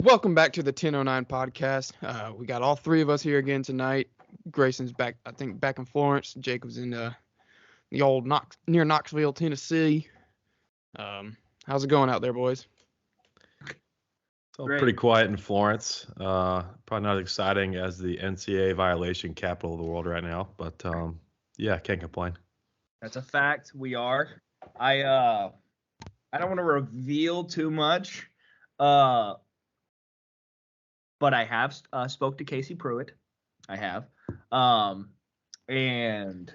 Welcome back to the 1009 podcast. We got all three of us here again tonight. Grayson's back, I think, back in Florence. Jacob's in the old near Knoxville, Tennessee. How's it going out there, boys? It's all pretty quiet in Florence. Probably not as exciting as the NCAA violation capital of the world right now, but yeah, can't complain. That's a fact. We are. I don't want to reveal too much, but I have spoke to Casey Pruitt. I have, and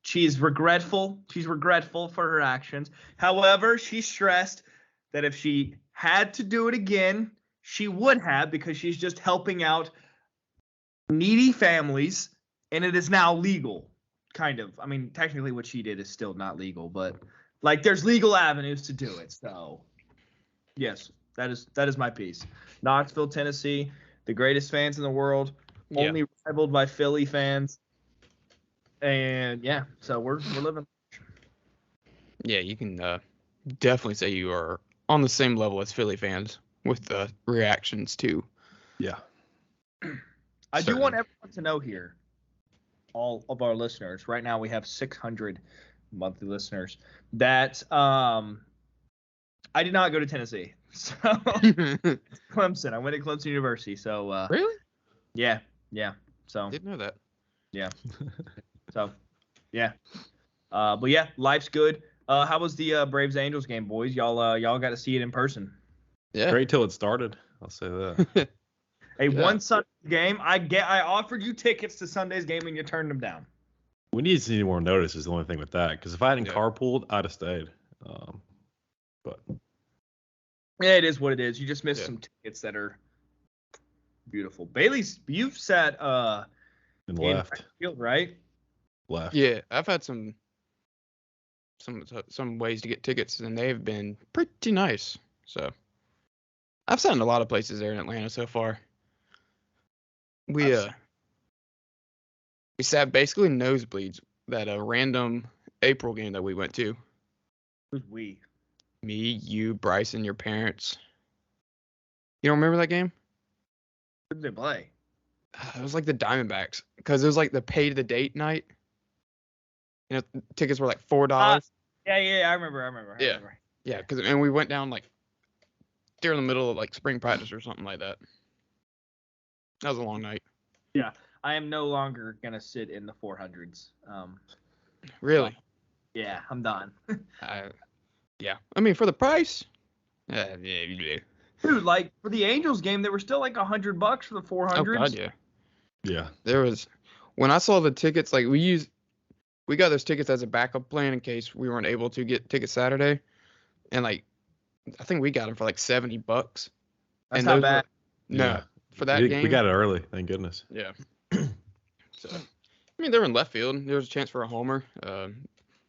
she's regretful. She's regretful for her actions. However, she stressed that if she had to do it again, she would have, because she's just helping out needy families, and it is now legal. Kind of. I mean, technically what she did is still not legal, but like there's legal avenues to do it. So yes, that is my piece. Knoxville, Tennessee, the greatest fans in the world, only rivaled by Philly fans. And yeah, so we're living. Yeah, you can definitely say you are on the same level as Philly fans with the reactions too. Yeah. I do want everyone to know here, all of our listeners. Right now we have 600 monthly listeners. That I did not go to Tennessee. So Clemson. I went to Clemson University. So really? Yeah. So Didn't know that. Yeah. So yeah. But yeah, life's good. How was the Braves Angels game, boys? Y'all got to see it in person. Yeah. Great till it started. I'll say that. One Sunday game. I offered you tickets to Sunday's game and you turned them down. We need to see more notice is the only thing with that. Because if I hadn't carpooled, I'd have stayed. But yeah, it is what it is. You just missed some tickets that are beautiful. Bailey's, you've sat in left field, right? Left. Yeah, I've had some ways to get tickets, and they've been pretty nice. So I've sat in a lot of places there in Atlanta so far. We sat basically nosebleeds that random April game that we went to. Who's we? Me, you, Bryson, your parents. You don't remember that game? Who did they play? It was like the Diamondbacks, because it was like the pay to the date night. You know, tickets were like $4. Yeah, I remember. Yeah, and we went down like during the middle of like spring practice or something like that. That was a long night. Yeah, I am no longer gonna sit in the 400s. Really? Yeah, I'm done. Yeah, I mean for the price. Dude, like for the Angels game, they were still like $100 for the 400s. Oh God, yeah. Yeah. There was, when I saw the tickets, like we got those tickets as a backup plan in case we weren't able to get tickets Saturday, and like I think we got them for like $70. That's and not bad. For that game we got it early. Thank goodness. Yeah. So, I mean, they were in left field. There was a chance for a homer. Yeah,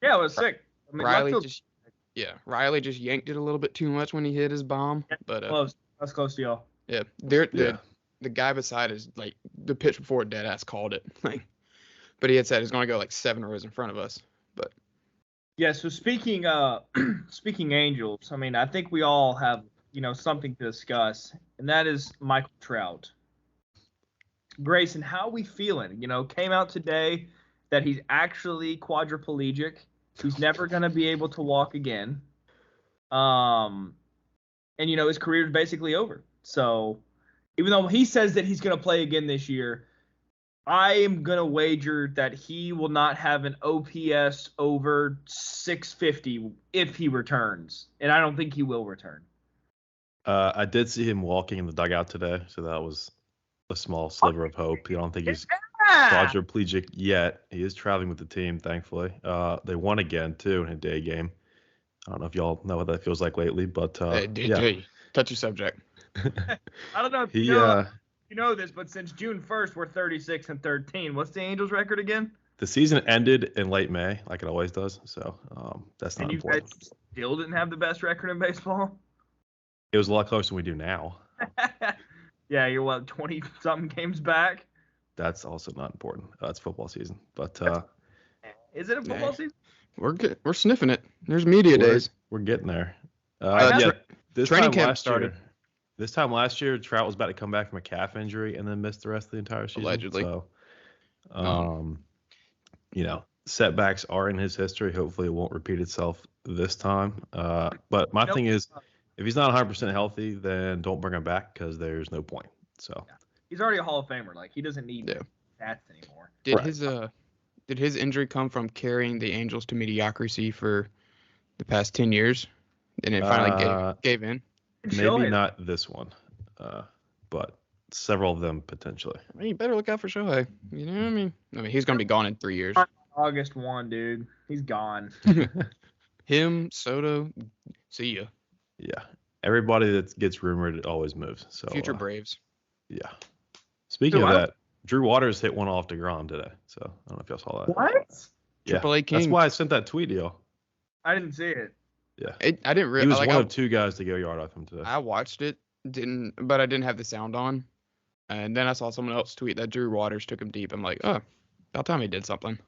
it was sick. I mean, Riley just yanked it a little bit too much when he hit his bomb. Yeah, but close. That's close to y'all. Yeah, the guy beside is like the pitch before dead ass called it. Like, but he had said he's going to go like 7 rows in front of us. But yeah. So speaking Angels, I mean, I think we all have something to discuss, and that is Michael Trout. Grayson, how are we feeling? Came out today that he's actually quadriplegic. He's never going to be able to walk again. And, his career is basically over. So even though he says that he's going to play again this year, I am going to wager that he will not have an OPS over 650 if he returns. And I don't think he will return. I did see him walking in the dugout today, so that was a small sliver of hope. I don't think he's quadriplegic yet. He is traveling with the team, thankfully. They won again, too, in a day game. I don't know if y'all know what that feels like lately, but hey, touchy subject. I don't know if you know this, but since June 1st, we're 36-13. What's the Angels' record again? The season ended in late May, like it always does, so that's not important. And you guys still didn't have the best record in baseball? It was a lot closer than we do now. Yeah, you're 20-something games back? That's also not important. It's football season. But is it a football season? We're good. We're sniffing it. There's media days. We're getting there. Training camp started. This time last year, Trout was about to come back from a calf injury and then missed the rest of the entire season. Allegedly. So, setbacks are in his history. Hopefully, it won't repeat itself this time. But my thing is, if he's not 100% healthy, then don't bring him back because there's no point. So he's already a Hall of Famer. Like, he doesn't need stats anymore. Did his injury come from carrying the Angels to mediocrity for the past 10 years, and it finally gave in? Maybe not this one, but several of them potentially. I mean, you better look out for Shohei. You know what I mean? He's going to be gone in 3 years. August 1, dude. He's gone. Him, Soto, see ya. Yeah. Everybody that gets rumored, it always moves. So future Braves. Yeah. Speaking of that, Drew Waters hit one off DeGrom today. So I don't know if y'all saw that. What? Yeah. AAA King. That's why I sent that tweet to y'all. I didn't see it. Yeah. I didn't really. He was one of two guys to go yard off him today. I watched it, but I didn't have the sound on. And then I saw someone else tweet that Drew Waters took him deep. I'm like, oh, about time he did something.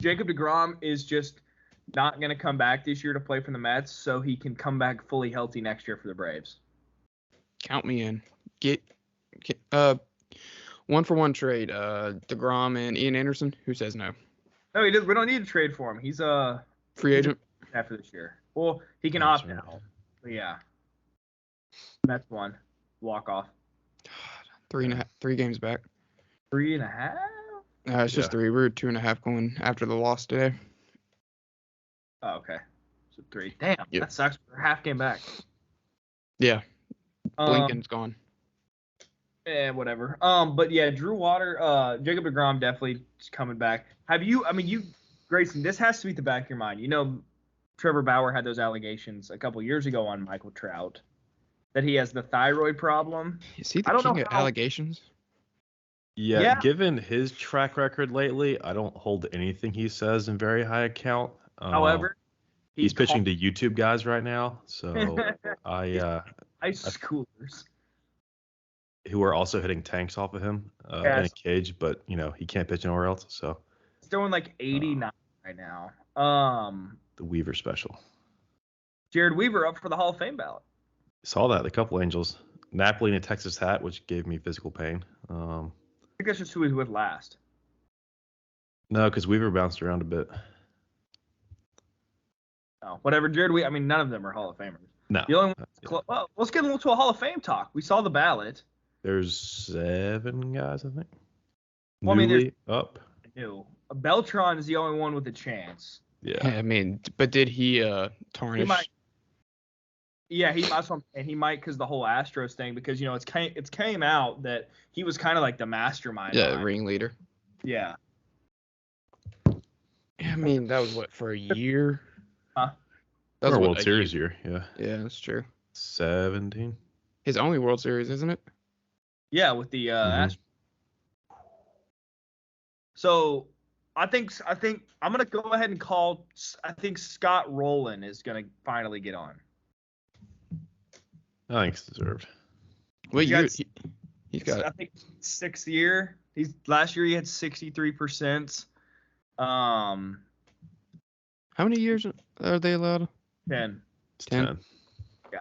Jacob DeGrom is just not going to come back this year to play for the Mets, so he can come back fully healthy next year for the Braves. Count me in. Get 1-for-1 trade. DeGrom and Ian Anderson. Who says no? No, he does. We don't need to trade for him. He's a free agent after this year. Well, he can opt out. But yeah, Mets one walk off. 3 games back. 3.5. It's just 3. We were 2.5 going after the loss today. Oh, okay. So 3. Damn, that sucks. We're half game back. Yeah. Blinken's gone. Whatever. But yeah, Jacob DeGrom definitely is coming back. Grayson, this has to be at the back of your mind. You know, Trevor Bauer had those allegations a couple years ago on Michael Trout that he has the thyroid problem. Is he the king of allegations? Yeah, given his track record lately, I don't hold anything he says in very high account. However, he's pitching to YouTube guys right now, so high schoolers who are also hitting tanks off of him in a cage, but he can't pitch anywhere else. So he's throwing like 89 right now. The Weaver special. Jared Weaver up for the Hall of Fame ballot. Saw that, a couple Angels. Napoli in a Texas hat, which gave me physical pain. I think that's just who he's with last. No, because Weaver bounced around a bit. Oh, whatever. Jared Weaver, none of them are Hall of Famers. No. The only one, well, let's get into a Hall of Fame talk. We saw the ballot. There's 7 guys, I think. Well, Newly up. Beltran is the only one with a chance. Yeah. But did he tarnish? He might. Yeah, he might because the whole Astros thing, because it's came out that he was kind of like the mastermind. Yeah, ringleader. Yeah. That was for a year. Huh? That was a World Series year. Yeah. Yeah, that's true. 17. His only World Series, isn't it? Yeah, with the Astros. So I think I'm gonna go ahead and call. I think Scott Rowland is gonna finally get on. I think it's deserved. He's got. I think 6th year. Last year he had 63%. How many years are they allowed? 10. 10. Yeah.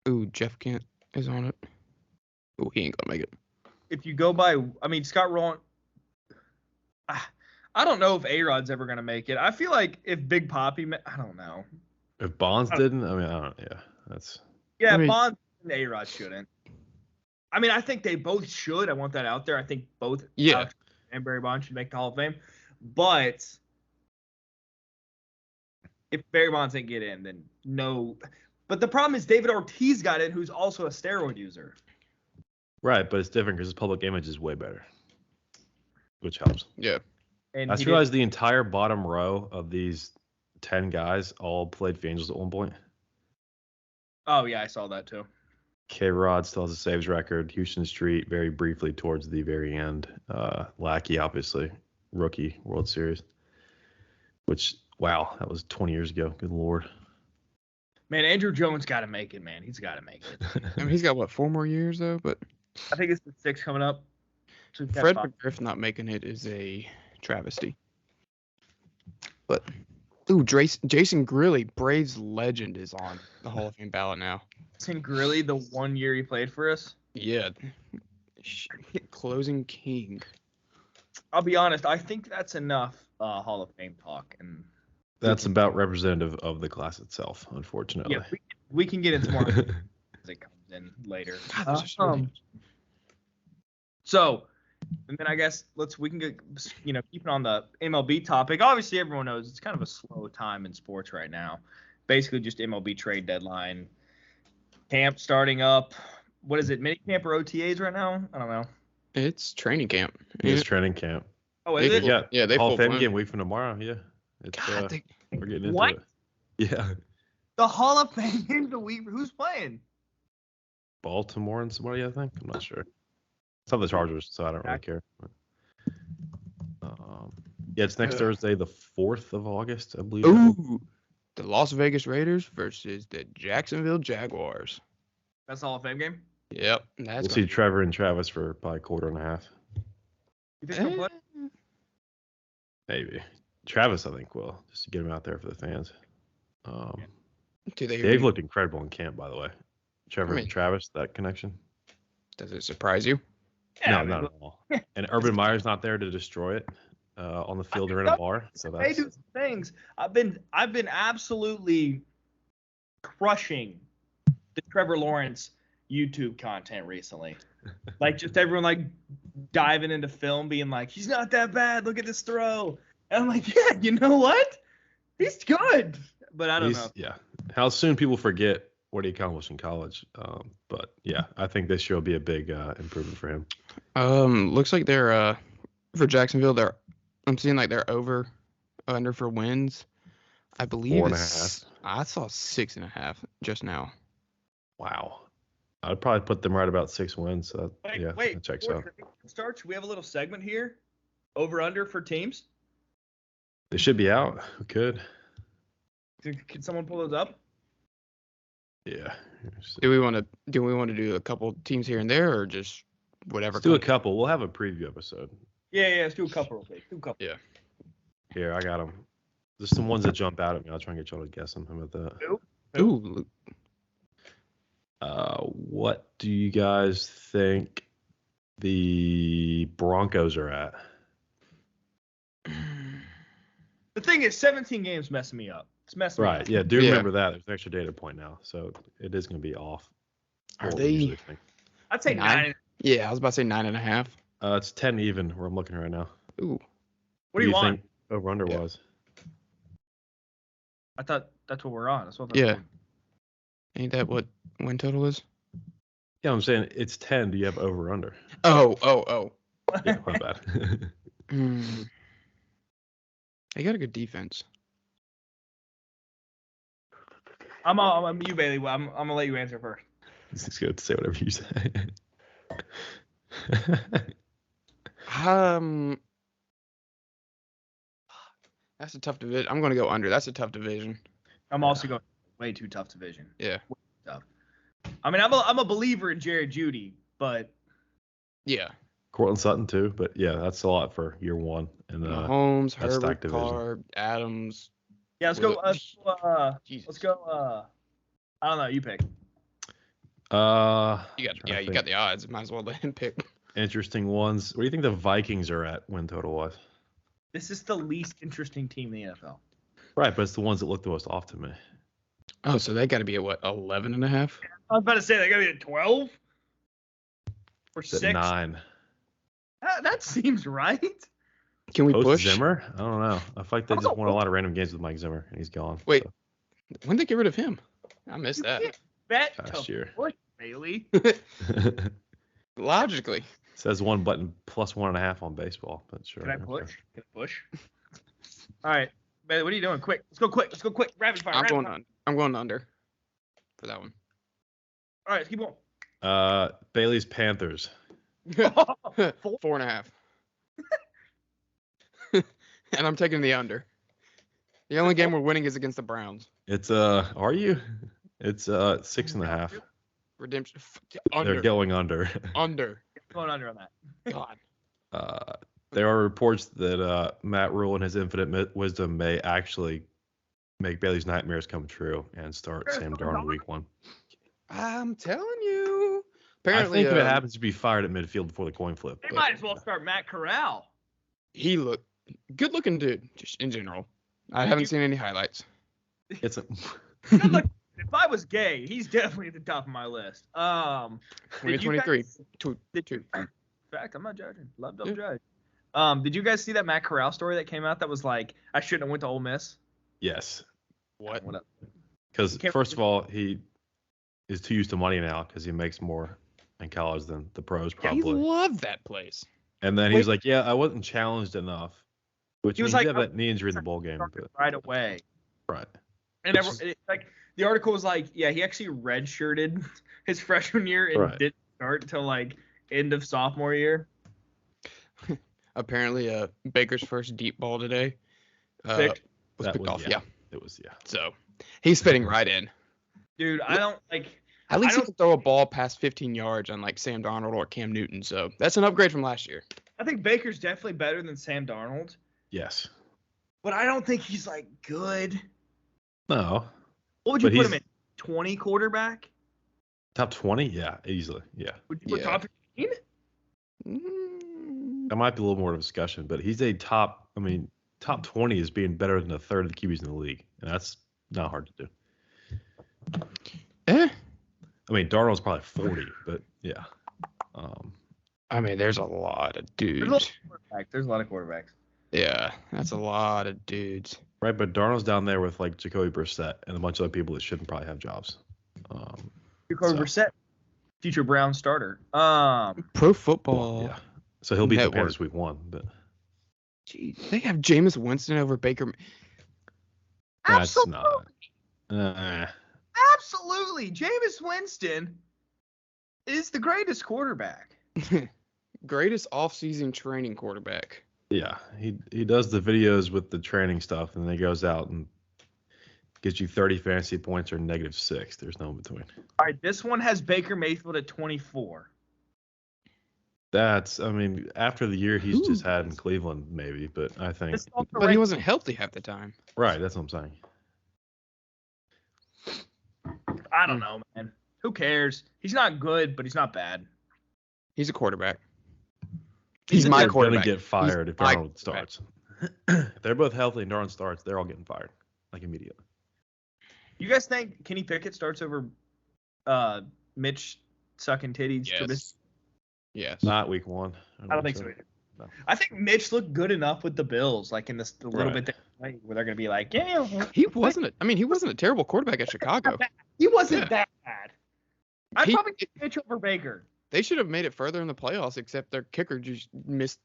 Ooh, Jeff Kent is on it. Ooh, he ain't gonna make it. If you go by, Scott Rowland. I don't know if A-Rod's ever gonna make it. I feel like if Big Papi, I don't know. If Bonds didn't, I don't. Yeah, that's. Yeah, Bonds and A-Rod shouldn't. I think they both should. I want that out there. I think both Alex and Barry Bonds should make the Hall of Fame. But if Barry Bonds didn't get in, then no. But the problem is David Ortiz got in, who's also a steroid user. Right, but it's different because his public image is way better, which helps. Yeah. And I just realized the entire bottom row of these 10 guys all played for Angels at one point. Oh, yeah, I saw that too. K-Rod still has a saves record. Houston Street very briefly towards the very end. Lackey, obviously, rookie World Series. Which, wow, that was 20 years ago. Good Lord. Man, Andrew Jones got to make it, man. He's got to make it. He's got, 4 more years, though? But I think it's the 6 coming up. So Fred McGriff not making it is a travesty. But, ooh, Jason Grilly, Braves legend, is on the Hall of Fame ballot now. Isn't Grilly the 1 year he played for us? Yeah. Closing king. I'll be honest. I think that's enough Hall of Fame talk. And That's about representative of the class itself, unfortunately. yeah, we can get into more as it comes in later. So, and then I guess we can get, keeping on the MLB topic. Obviously, everyone knows it's kind of a slow time in sports right now. Basically, just MLB trade deadline, camp starting up. What is it, mini camp or OTAs right now? I don't know. It's training camp. It's training camp. Oh, is it? Yeah, they Hall full of Fame blown. game week from tomorrow. Yeah, it's, we're getting into What? it. Yeah, The Hall of Fame game's the week. Who's playing? Baltimore and somebody, I think. I'm not sure. It's not the Chargers, so I don't really care. Yeah, it's next Thursday, the 4th of August, I believe. Ooh, the Las Vegas Raiders versus the Jacksonville Jaguars. That's the Hall of Fame game? Yep. We'll see Trevor and Travis for probably a quarter and a half. You think they'll play? Maybe. Travis, I think, will, just to get him out there for the fans. They've looked incredible in camp, by the way. Trevor and Travis, that connection. Does it surprise you? Yeah, no, not at all. And Urban Meyer's not there to destroy it on the field or in a bar. So they do some things. I've been absolutely crushing the Trevor Lawrence YouTube content recently. Like, just everyone like diving into film, being like, he's not that bad. Look at this throw. And I'm like, yeah, you know what? He's good. But I don't know. Yeah. How soon people forget what he accomplished in college. But yeah, I think this year will be a big improvement for him. Looks like they're for Jacksonville. I'm seeing like they're under for wins. I believe 4.5. I saw 6.5 just now. Wow. I'd probably put them right about 6 wins. So wait, that checks out. Start. Should we have a little segment here? Over under for teams? They should be out. We could. Can someone pull those up? Yeah. Do we want to do a couple teams here and there, or just whatever? Let's do a couple. We'll have a preview episode. Yeah. Let's do a couple. Yeah. Here, I got them. Just some ones that jump out at me. I'll try and get y'all to guess them. How about that? Ooh. What do you guys think the Broncos are at? The thing is, 17 games messing me up. It's messing me up. Right. Yeah. Do remember that. There's an extra data point now, so it is going to be off. Are they? I'd say 9. Yeah, I was about to say 9.5. It's 10 even where I'm looking right now. Ooh. What do you want? Think over under was? I thought that's what we're on. That's what Yeah. Ain't that what win total is? Yeah, I'm saying it's 10. Do you have over under? Oh. Yeah, my bad. They got a good defense. I'm you, Bailey. I'm gonna let you answer first. It's good to say whatever you say. That's a tough division. I'm gonna go under. That's a tough division. I'm also going way too tough division. Yeah. Way too tough. I mean, I'm a believer in Jared Judy, but yeah. Cortland Sutton too, but yeah, that's a lot for year one. And Mahomes, that's Herbert, Carr, Adams. Yeah, let's go. Let's go. I don't know. You pick. You got the odds. Might as well let him pick. Interesting ones. What do you think the Vikings are at win total wise? This is the least interesting team in the NFL. Right, but it's the ones that look the most off to me. Oh, so they got to be at what, 11.5? I was about to say they got to be at 12 or 6. 9. That seems right. Can we push Zimmer? I don't know. I feel like they just won a lot of random games with Mike Zimmer, and he's gone. Wait, when did they get rid of him? I missed that. Bet last year. Push, Bailey. Logically. Says one button plus 1.5 on baseball, but sure. Can I push? Can I push? All right, Bailey, what are you doing? Quick. Let's go quick. Rapid fire. I'm going under for that one. All right, let's keep going. Bailey's Panthers. 4.5. And I'm taking the under. The only game we're winning is against the Browns. It's are you? It's 6.5. Redemption. Under. They're going under. Under. Going under on that. God. There are reports that Matt Rule and his infinite wisdom may actually make Bailey's nightmares come true and start Sam Darnold week 1. I'm telling you. I Apparently, think if it happens to be fired at midfield before the coin flip. They but- might as well start Matt Corral. he looked good looking dude, just in general. I haven't seen any highlights. It's a, Good look. If I was gay, he's definitely at the top of my list. 2023. Two. In fact, I'm not judging. Love don't Yeah. judge. Did you guys see that Matt Corral story that came out that was like, I shouldn't have went to Ole Miss? yes. What? What up? Because Can't- first of all, he is too used to money now because he makes more in college than the pros He probably. loved that place. And then he was like, "Yeah, I wasn't challenged enough." Which He was means like, he had that knee injury in the bowl game. Started But, right away. right. And Which is- like the article was like, yeah, he actually redshirted his freshman year and Right. didn't start until like end of sophomore year. Apparently, Baker's first deep ball today Picked. was That picked was- off. yeah. Yeah. It was So he's fitting right in. Dude, I don't like. At least I he don't- can throw a ball past 15 yards on like Sam Darnold or Cam Newton. So that's an upgrade from last year. I think Baker's definitely better than Sam Darnold, Yes. but I don't think he's like good. No. What would you But put him he's- in? 20 quarterback? Top 20? Yeah, easily. Yeah. Would you put Yeah. top 15? Mm, That might be a little more of a discussion, but he's a top 20 is being better than a third of the QBs in the league. And that's not hard to do. eh. I mean, Darnold's probably 40, but yeah. I mean, there's a lot of There's dudes. a lot of quarterbacks. Yeah, that's a lot of dudes. Right, but Darnold's down there with like Jacoby Brissett and a bunch of other people that shouldn't probably have jobs. Jacoby So- Brissett, future Brown starter. Pro football. Yeah. So he'll beat the Network. Panthers week 1, but Gee, they have Jameis Winston over Baker. that's Absolutely. not. Absolutely. Jameis Winston is the greatest quarterback. Greatest offseason training quarterback. Yeah, he does the videos with the training stuff, and then he goes out and gets you 30 fantasy points or -6. There's no in between. All right, this one has Baker Mayfield at 24. That's, after the year he's just Ooh. had in Cleveland, maybe, but I think, This is also But he ranked- wasn't healthy half the time. right, that's what I'm saying. I don't know, man. Who cares? He's not good, but he's not bad. He's a quarterback. He's He's a- my They're quarterback. going to get fired if my Darnold starts. If they're both healthy and Darnold starts, they're all getting fired, like immediately. You guys think Kenny Pickett starts over Mitch sucking titties? Yes. Yes. Not week 1. I don't think so either. No. I think Mitch looked good enough with the Bills, like in this the little Right. bit that they played, where they're gonna be like, yeah, He wasn't. He wasn't a terrible quarterback at Chicago. he wasn't Yeah. that bad. I'd He- probably get Mitch over Baker. They should have made it further in the playoffs, except their kicker just missed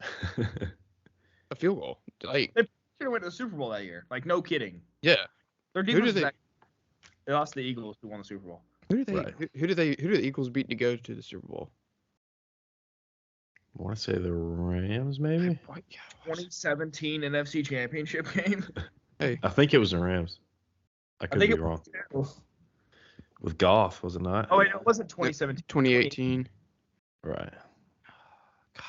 a field goal. Like, Should have went to the Super Bowl that year. Like, no kidding. yeah. Their Who defense did was they lost to the Eagles, who won the Super Bowl. Who did they? Right. Who did the Eagles beat to go to the Super Bowl? I want to say the Rams, maybe? What? Yeah. 2017 NFC Championship game. Hey, I think it was the Rams. I could be it wrong. was. With Goff, was it not? Oh wait, no, it wasn't 2017. 2018. Right.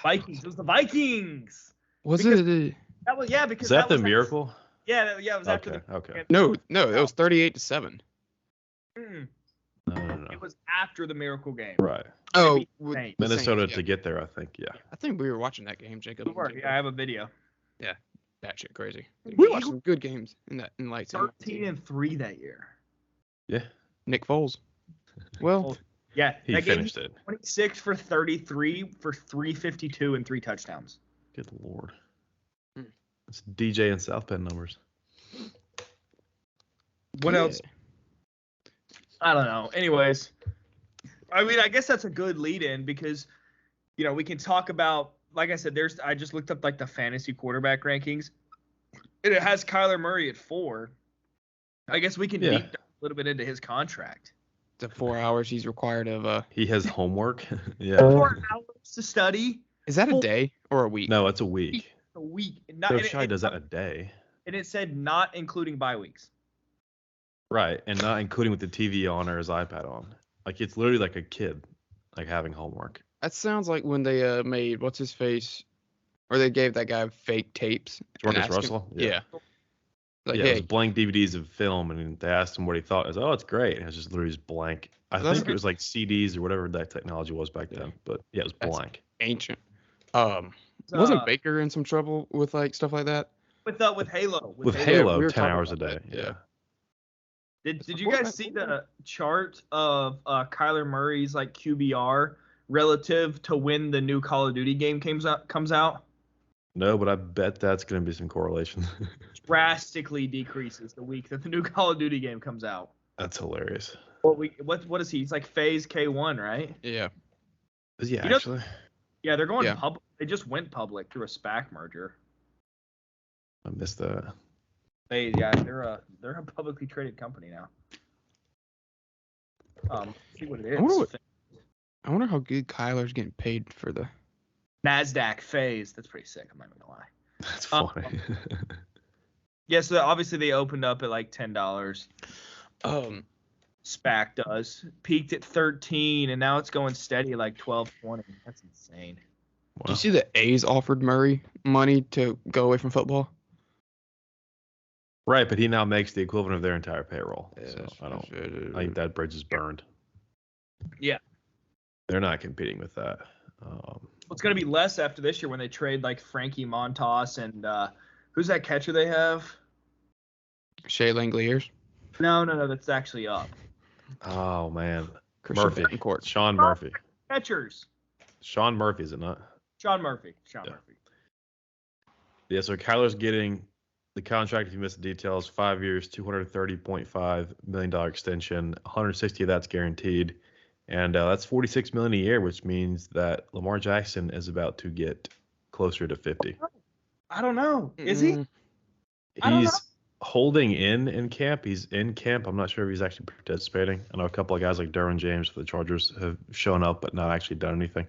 Vikings. It was the Vikings. Was Because- it? That was because Is that the was miracle? Yeah, it was after Okay, the. okay. No, it was 38-7. Mm, No. It was after the miracle game. Right. Oh, Saints. with the Minnesota Saints, to yeah. get there, I think. Yeah. I think we were watching that game, Jacob. Don't worry, I have a video. That shit crazy. The We watched Eagles- some good games in lights. 13-3 that year. Yeah. Nick Foles. Well, Yeah, He that game finished it. 26 for 33 for 352 and 3 touchdowns. Good lord. Hmm. It's DJ and South Bend numbers. What yeah. else? I don't know. Anyways, I guess that's a good lead in because, we can talk about, like I said, I just looked up like the fantasy quarterback rankings and it has Kyler Murray at 4. I guess we can Yeah. deep dive a little bit into his contract. The 4 hours he's required of. He has homework. Yeah. 4 hours to study Is that a day or a week? No, it's a week. a week. So if Shai does that in a day. And it said not including bye weeks. Right. And not including with the TV on or his iPad on. Like, it's literally like a kid, like, having homework. That sounds like when they made what's his face, or they gave that guy fake tapes. and Marcus asked him- Russell? Yeah. Like, yeah, hey, it was blank DVDs of film, and they asked him what he thought. I was oh, it's great. And it was just literally just blank. I That's think it was like CDs or whatever that technology was back then. But yeah, it was that's blank. ancient. Uh, Wasn't Baker in some trouble with like stuff like that? with Halo? With Yeah, Halo, we were 10 talking hours a about day. that, yeah. Did you guys see the chart of Kyler Murray's like QBR relative to when the new Call of Duty game comes out? No, but I bet that's going to be some correlation. Drastically decreases the week that the new Call of Duty game comes out. That's hilarious. What is he? He's like phase K1, right? Yeah. Is he You know- actually? Yeah, they're going Yeah. public. They just went public through a SPAC merger. I missed that. They're a publicly traded company now. See what it is. I wonder how good Kyler's getting paid for the. NASDAQ phase. That's pretty sick. I'm not gonna lie. That's funny. Yeah, so obviously they opened up at like $10. SPAC does. Peaked at 13, and now it's going steady at like 12, 20. That's insane. Do you see the A's offered Murray money to go away from football? Right, but he now makes the equivalent of their entire payroll. Yeah, So that's I don't. true. I think that bridge is burned. Yeah. They're not competing with that. It's going to be less after this year when they trade like Frankie Montas and who's that catcher they have? Shea Langoliers. No, that's actually up. Oh man, Christian Murphy, Betancourt. Sean Murphy. Catchers. Sean Murphy, is it not? Sean Murphy. Yeah. Yeah, so Kyler's getting the contract, if you missed the details, 5 years, $230.5 million extension, 160 of that's guaranteed. And that's $46 million a year, which means that Lamar Jackson is about to get closer to 50. I don't know. Is he? I don't know. He's holding in camp. He's in camp. I'm not sure if he's actually participating. I know a couple of guys like Derwin James for the Chargers have shown up but not actually done anything.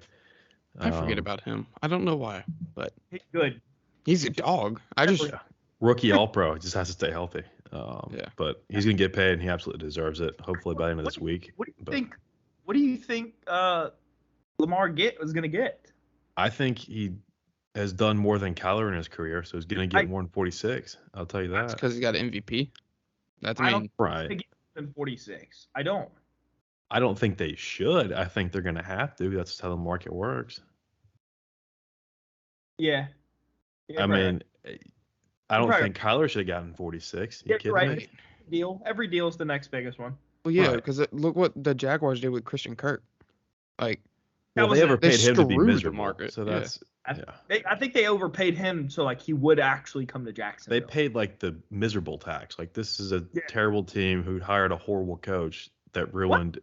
I forget about him. I don't know why, but He's good. he's a dog. I just Yeah. Rookie All-Pro. Just has to stay healthy. Yeah. But he's going to get paid, and he absolutely deserves it, hopefully by the end of this week. What do you But think? What do you think Lamar was going to get? I think he has done more than Kyler in his career, so he's going to get more than 46. I'll tell you that's that. because he got an MVP. That's I I don't mean, Right. think than 46. I don't. I don't think they should. I think they're going to have to. That's how the market works. Yeah. I mean, I don't Right. think Kyler should have gotten 46. You Yeah, kidding right. me? Deal. Every deal is the next biggest one. well, yeah, Right. because look what the Jaguars did with Christian Kirk. Like, That Well, was they it. overpaid him to be screwed the miserable. market, So yeah. that's yeah. I think they overpaid him so like he would actually come to They Jacksonville. paid like the miserable tax. Like this is a Yeah. terrible team who hired a horrible coach that ruined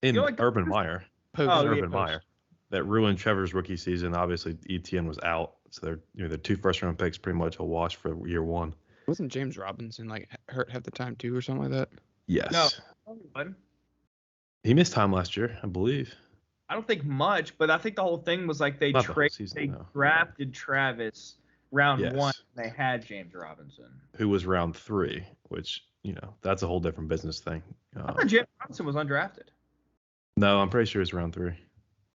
in You're like- Urban Meyer. post. Oh, yeah. Urban Meyer that ruined Trevor's rookie season. Obviously, ETN was out, so they're the 2 first-round picks pretty much a wash for year one. Wasn't James Robinson like hurt half the time too, or something like that? Yes, No. he missed time last year, I believe. I don't think much, but I think the whole thing was like they Not the whole season, they no. drafted Travis round Yes. 1. And they had James Robinson. Who was round 3, which that's a whole different business thing. I thought James Robinson was undrafted. No, I'm pretty sure it's round 3.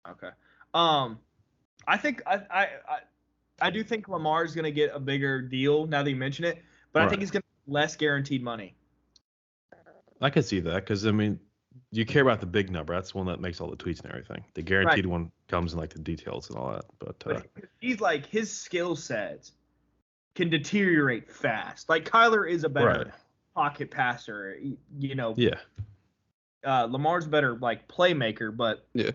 Okay. I think I do think Lamar's going to get a bigger deal now that you mention it, but I Right. think he's going to get less guaranteed money. I could see that because I mean, you care about the big number. That's the one that makes all the tweets and everything. The guaranteed one comes in like the details and all that. But But he's like his skill set can deteriorate fast. Like Kyler is a better right, pocket passer, yeah, Lamar's better like playmaker, but Yeah.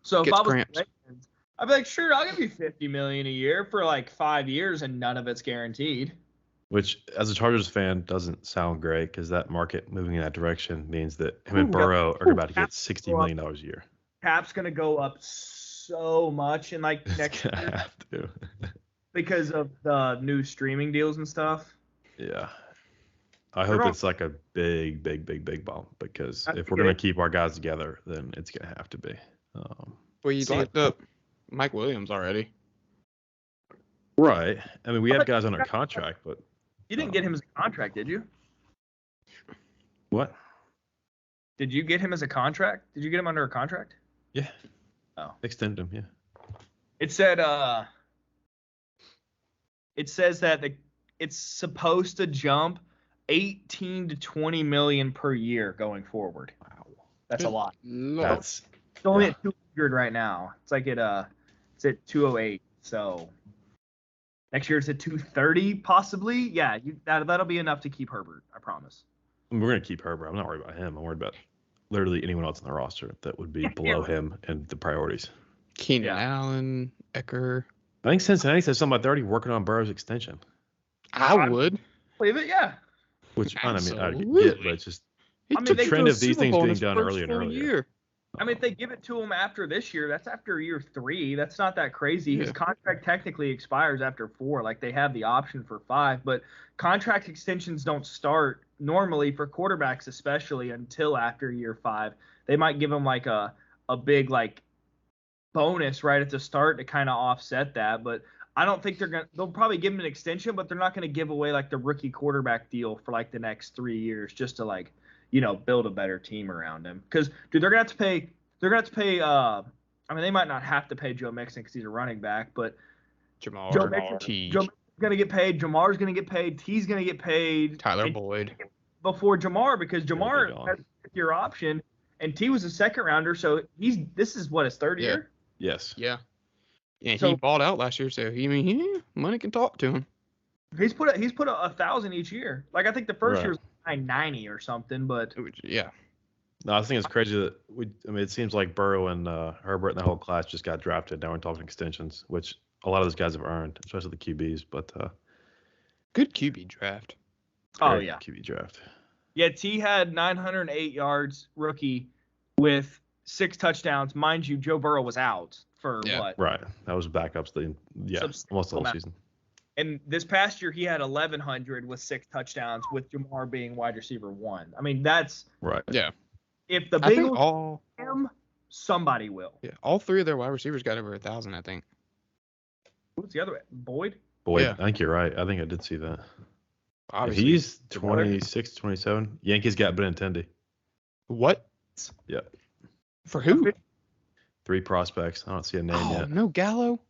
So if Gets I was the cramps. Ravens, I'd be like, sure, I'll give you $50 million a year for like 5 years, and none of it's guaranteed. which as a Chargers fan doesn't sound great because that market moving in that direction means that him and Ooh, Burrow are about to get Cap's $60 go up. million a year. Cap's gonna go up so much in like It's next gonna year have to. because of the new streaming deals and stuff. Yeah. I hope They're it's like a big bump because That's if we're gonna good. keep our guys together, then it's gonna have to be. Well, you See- locked up Mike Williams already. Right. I mean, we have guys under contract, but You didn't get him as a contract, did you? what? Did you get him as a contract? Did you get him under a contract? Yeah. Oh. Extend him, yeah. It said it says that the it's supposed to jump 18 to 20 million per year going forward. Wow. That's a lot. That's It's only at 200 right now. It's like it's at 208. So next year it's at 230 possibly. Yeah, that'll be enough to keep Herbert. I promise. we're gonna keep Herbert. I'm not worried about him. I'm worried about literally anyone else on the roster that would be below him in the priorities. Keenan Allen, Ecker. I think Cincinnati said something about they're already working on Burrow's extension. I would. Believe it, yeah. Which I get, Absolutely. but it's just He the took him trend to a of these Super things Bowl in being his done first earlier and full earlier. year. I mean, if they give it to him after this year, that's after year 3. That's not that crazy. His contract technically expires after 4. Like, they have the option for 5. But contract extensions don't start normally for quarterbacks, especially until after year 5. They might give him like a big like bonus right at the start to kind of offset that. But I don't think they'll probably give him an extension, but they're not going to give away like the rookie quarterback deal for like the next 3 years just to like, build a better team around him. Because, dude, they're going to have to pay, I mean, they might not have to pay Joe Mixon because he's a running back, but Joe Mixon's going to get paid. Jamar's going to get paid. T's going to get paid. Tyler Boyd. Before Jamar, because Jamar has a 5th-year option, and T was a 2nd-rounder, so this is what, his 3rd year? Yes. Yeah. And So- he balled out last year, so money can talk to him. He's put a 1,000 each year. Like, I think the first Right. year was 990 or something, but Yeah. No, I think it's crazy that it seems like Burrow and Herbert and that whole class just got drafted. Now we're talking extensions, which a lot of those guys have earned, especially the QBs. But Good QB draft. great QB draft. Yeah, T had 908 yards rookie with 6 touchdowns. Mind you, Joe Burrow was out for what? Right, that was backups. Almost the whole season. And this past year, he had 1,100 with 6 touchdowns, with Jamar being wide receiver 1. I mean, that's Right. Yeah. if the I think Bengals him, somebody will. all 3 of their wide receivers got over 1,000, I think. Who's the other one? Boyd? Boy, Yeah. I think you're right. I think I did see that. Obviously. He's 26, 27. Yankees got Benintendi. What? Yeah. For who? 3 prospects. I don't see a name yet. No Gallo?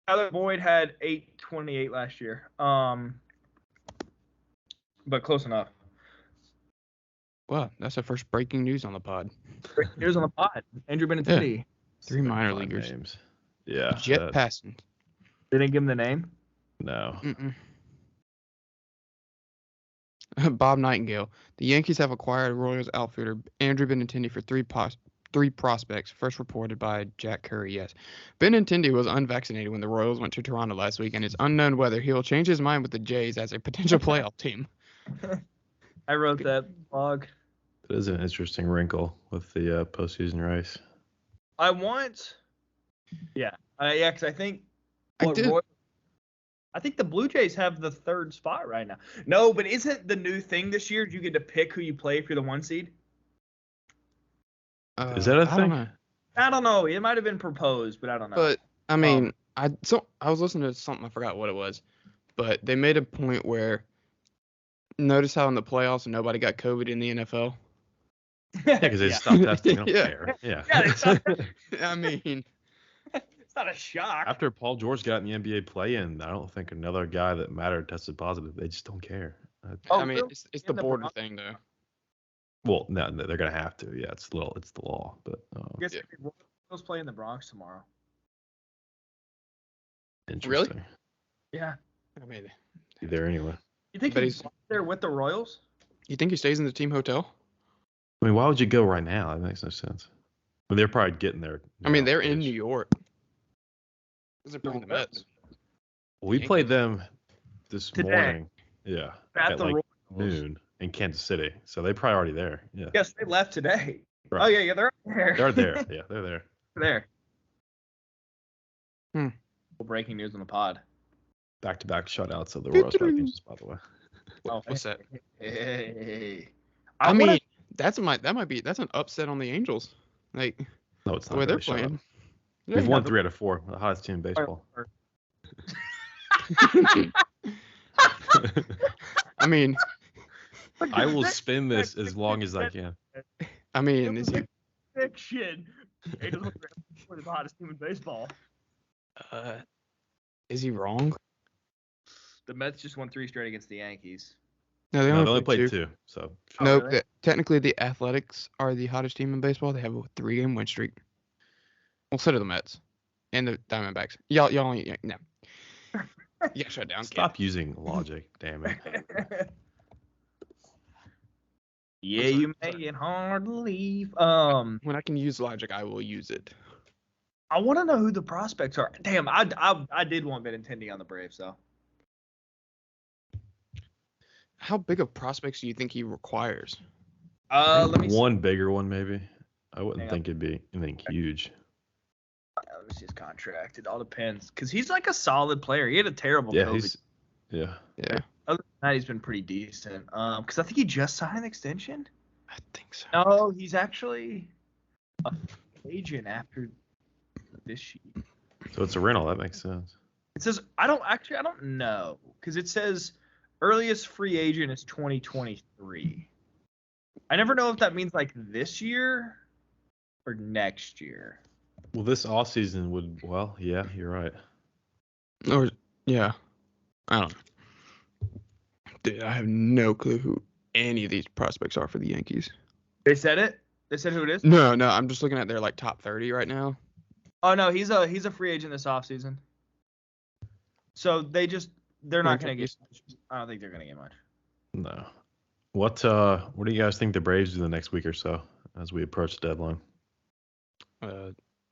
Tyler Boyd had 828 last year. But close enough. Well, that's the first breaking news on the pod. Here's on the pod. Andrew Benintendi. 3 minor Fine leaguers. names. Yeah. Jet passing. They didn't give him the name. No. Mm-mm. Bob Nightingale. The Yankees have acquired Royals outfielder Andrew Benintendi for 3 prospects, first reported by Jack Curry, yes. Benintendi was unvaccinated when the Royals went to Toronto last week, and it's unknown whether he will change his mind with the Jays as a potential playoff team. I wrote that blog. It is an interesting wrinkle with the postseason race. I want. Yeah. Because I think. I think the Blue Jays have the 3rd spot right now. No, but isn't the new thing this year you get to pick who you play if you're the 1 seed? Is that a thing? I don't know. It might have been proposed, but I don't know. But I mean, I was listening to something, I forgot what it was, but they made a point where notice how in the playoffs nobody got COVID in the NFL. Yeah, because they stopped testing. They don't Yeah. care. Yeah. I mean, it's not a shock. After Paul George got in the NBA play-in, I don't think another guy that mattered tested positive. They just don't care. I mean, really? it's the border thing though. Well, no, they're gonna have to. Yeah, it's the law. But I guess the Royals play in the Bronx tomorrow. interesting. Yeah. I mean, Be there anyway. You think But he's there with the Royals? you think he stays in the team hotel? I mean, why would you go right now? That makes no sense. But they're probably getting there. I mean, they're in now-ish. New York. They're playing the Mets. We played them this Today. morning. Yeah. At the like Royals. noon in Kansas City. So they probably already there. Yeah. Yes, they left today. Right. Oh yeah, they're there. They're there. Yeah, they're there. They're Hmm. there. Breaking news on the pod. Back-to-back shutouts of the Royals Vikings, by the way. Oh, What's that? Hey. I mean, that's an upset on the Angels. Like No, it's the not. way they're really shut playing. up. We've won 3 out of 4. The hottest team in baseball. I mean, I will spin this as long as I can. is he? Fiction. Angels were the hottest team in baseball. Is he wrong? The Mets just won 3 straight against the Yankees. No, they No, only, they only played played two. 2. So Oh, Nope. really? Technically, the Athletics are the hottest team in baseball. They have a 3-game win streak. Well, so do the Mets and the Diamondbacks. Y'all, no. You got shut down. stop using logic, damn it. Yeah, sorry, you make sorry. it hard to leave. When I can use logic, I will use it. I want to know who the prospects are. Damn, I did want Benintendi on the Braves though. How big of prospects do you think he requires? Let me see. One bigger one, maybe. I wouldn't Hang on. think it'd be anything huge. Let me see his contract. It all depends because he's like a solid player. He had a terrible Yeah, COVID. Yeah. Other than that, he's been pretty decent. Because I think he just signed an extension. I think so. No, he's actually a free agent after this year. So it's a rental. That makes sense. It says I don't know because it says earliest free agent is 2023. I never know if that means like this year or next year. Well, this offseason would. Well, yeah, you're right. Or yeah, I don't know. Dude, I have no clue who any of these prospects are for the Yankees. They said it. They said who it is. No, I'm just looking at their like top 30 right now. Oh no, he's a free agent this offseason. So they're not gonna get much. I don't think they're gonna get much. No. What do you guys think the Braves do the next week or so as we approach the deadline?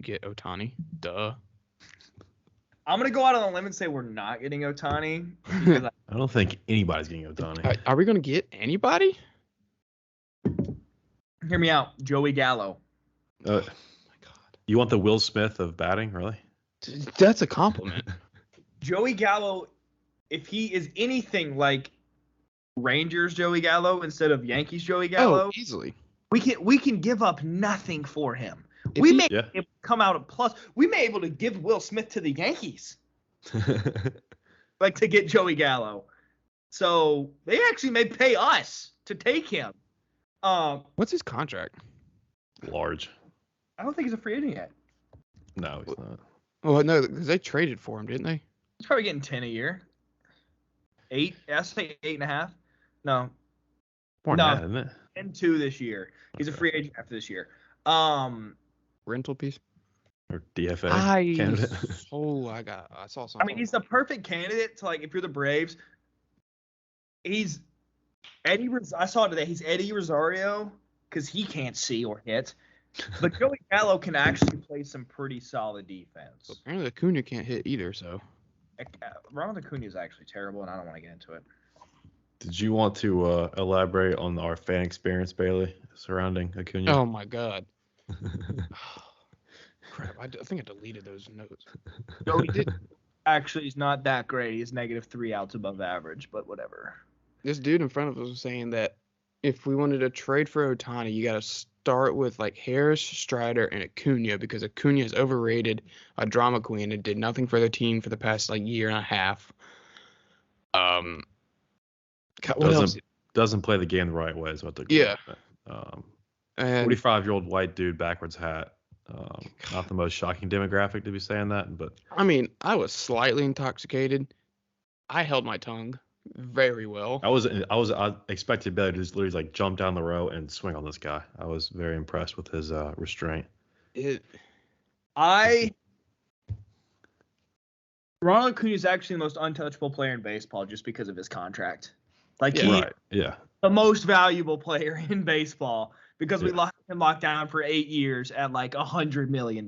Get Ohtani. Duh. I'm gonna go out on a limb and say we're not getting Ohtani. Because I don't think anybody's getting Ohtani. Are we gonna get anybody? hear me out, Joey Gallo. Uh, Oh my God. you want the Will Smith of batting, really? That's a compliment. Joey Gallo, if he is anything like Rangers Joey Gallo instead of Yankees Joey Gallo, Oh, easily. we can give up nothing for him. If We he- may Yeah. be able to come out a plus. We may be able to give Will Smith to the Yankees, like to get Joey Gallo. So they actually may pay us to take him. What's his contract? Large. I don't think he's a free agent yet. No, he's not. Well, no, because they traded for him, didn't they? He's probably getting 10 a year. 8? I say 8.5. No, More No. than that, isn't it? 10-2 this year. He's a free agent after this year. Rental piece. Or DFA candidate. I saw something. I mean, he's the perfect candidate to, like, if you're the Braves. He's I saw it today. He's Eddie Rosario because he can't see or hit. But Joey Gallo can actually play some pretty solid defense. Apparently Acuna can't hit either, so. Ronald Acuna is actually terrible, and I don't want to get into it. Did you want to elaborate on our fan experience, Bailey, surrounding Acuna? Oh my God. Crap! I think I deleted those notes. Joey actually is not that great. He is -3 outs above average, but whatever. This dude in front of us was saying that if we wanted to trade for Ohtani, you got to start with like Harris, Strider, and Acuna because Acuna is overrated, a drama queen, and did nothing for the team for the past like year and a half. What else? Doesn't play the game the right way is what they're Yeah. And 45-year-old white dude, backwards hat. Not the most shocking demographic to be saying that, but I mean, I was slightly intoxicated. I held my tongue very well. I expected Bailey to just literally like jump down the row and swing on this guy. I was very impressed with his restraint. Ronald Acuna is actually the most untouchable player in baseball just because of his contract. Like Yeah. he's Right. Yeah. the most valuable player in baseball because we Yeah. locked down for 8 years at like $100 million.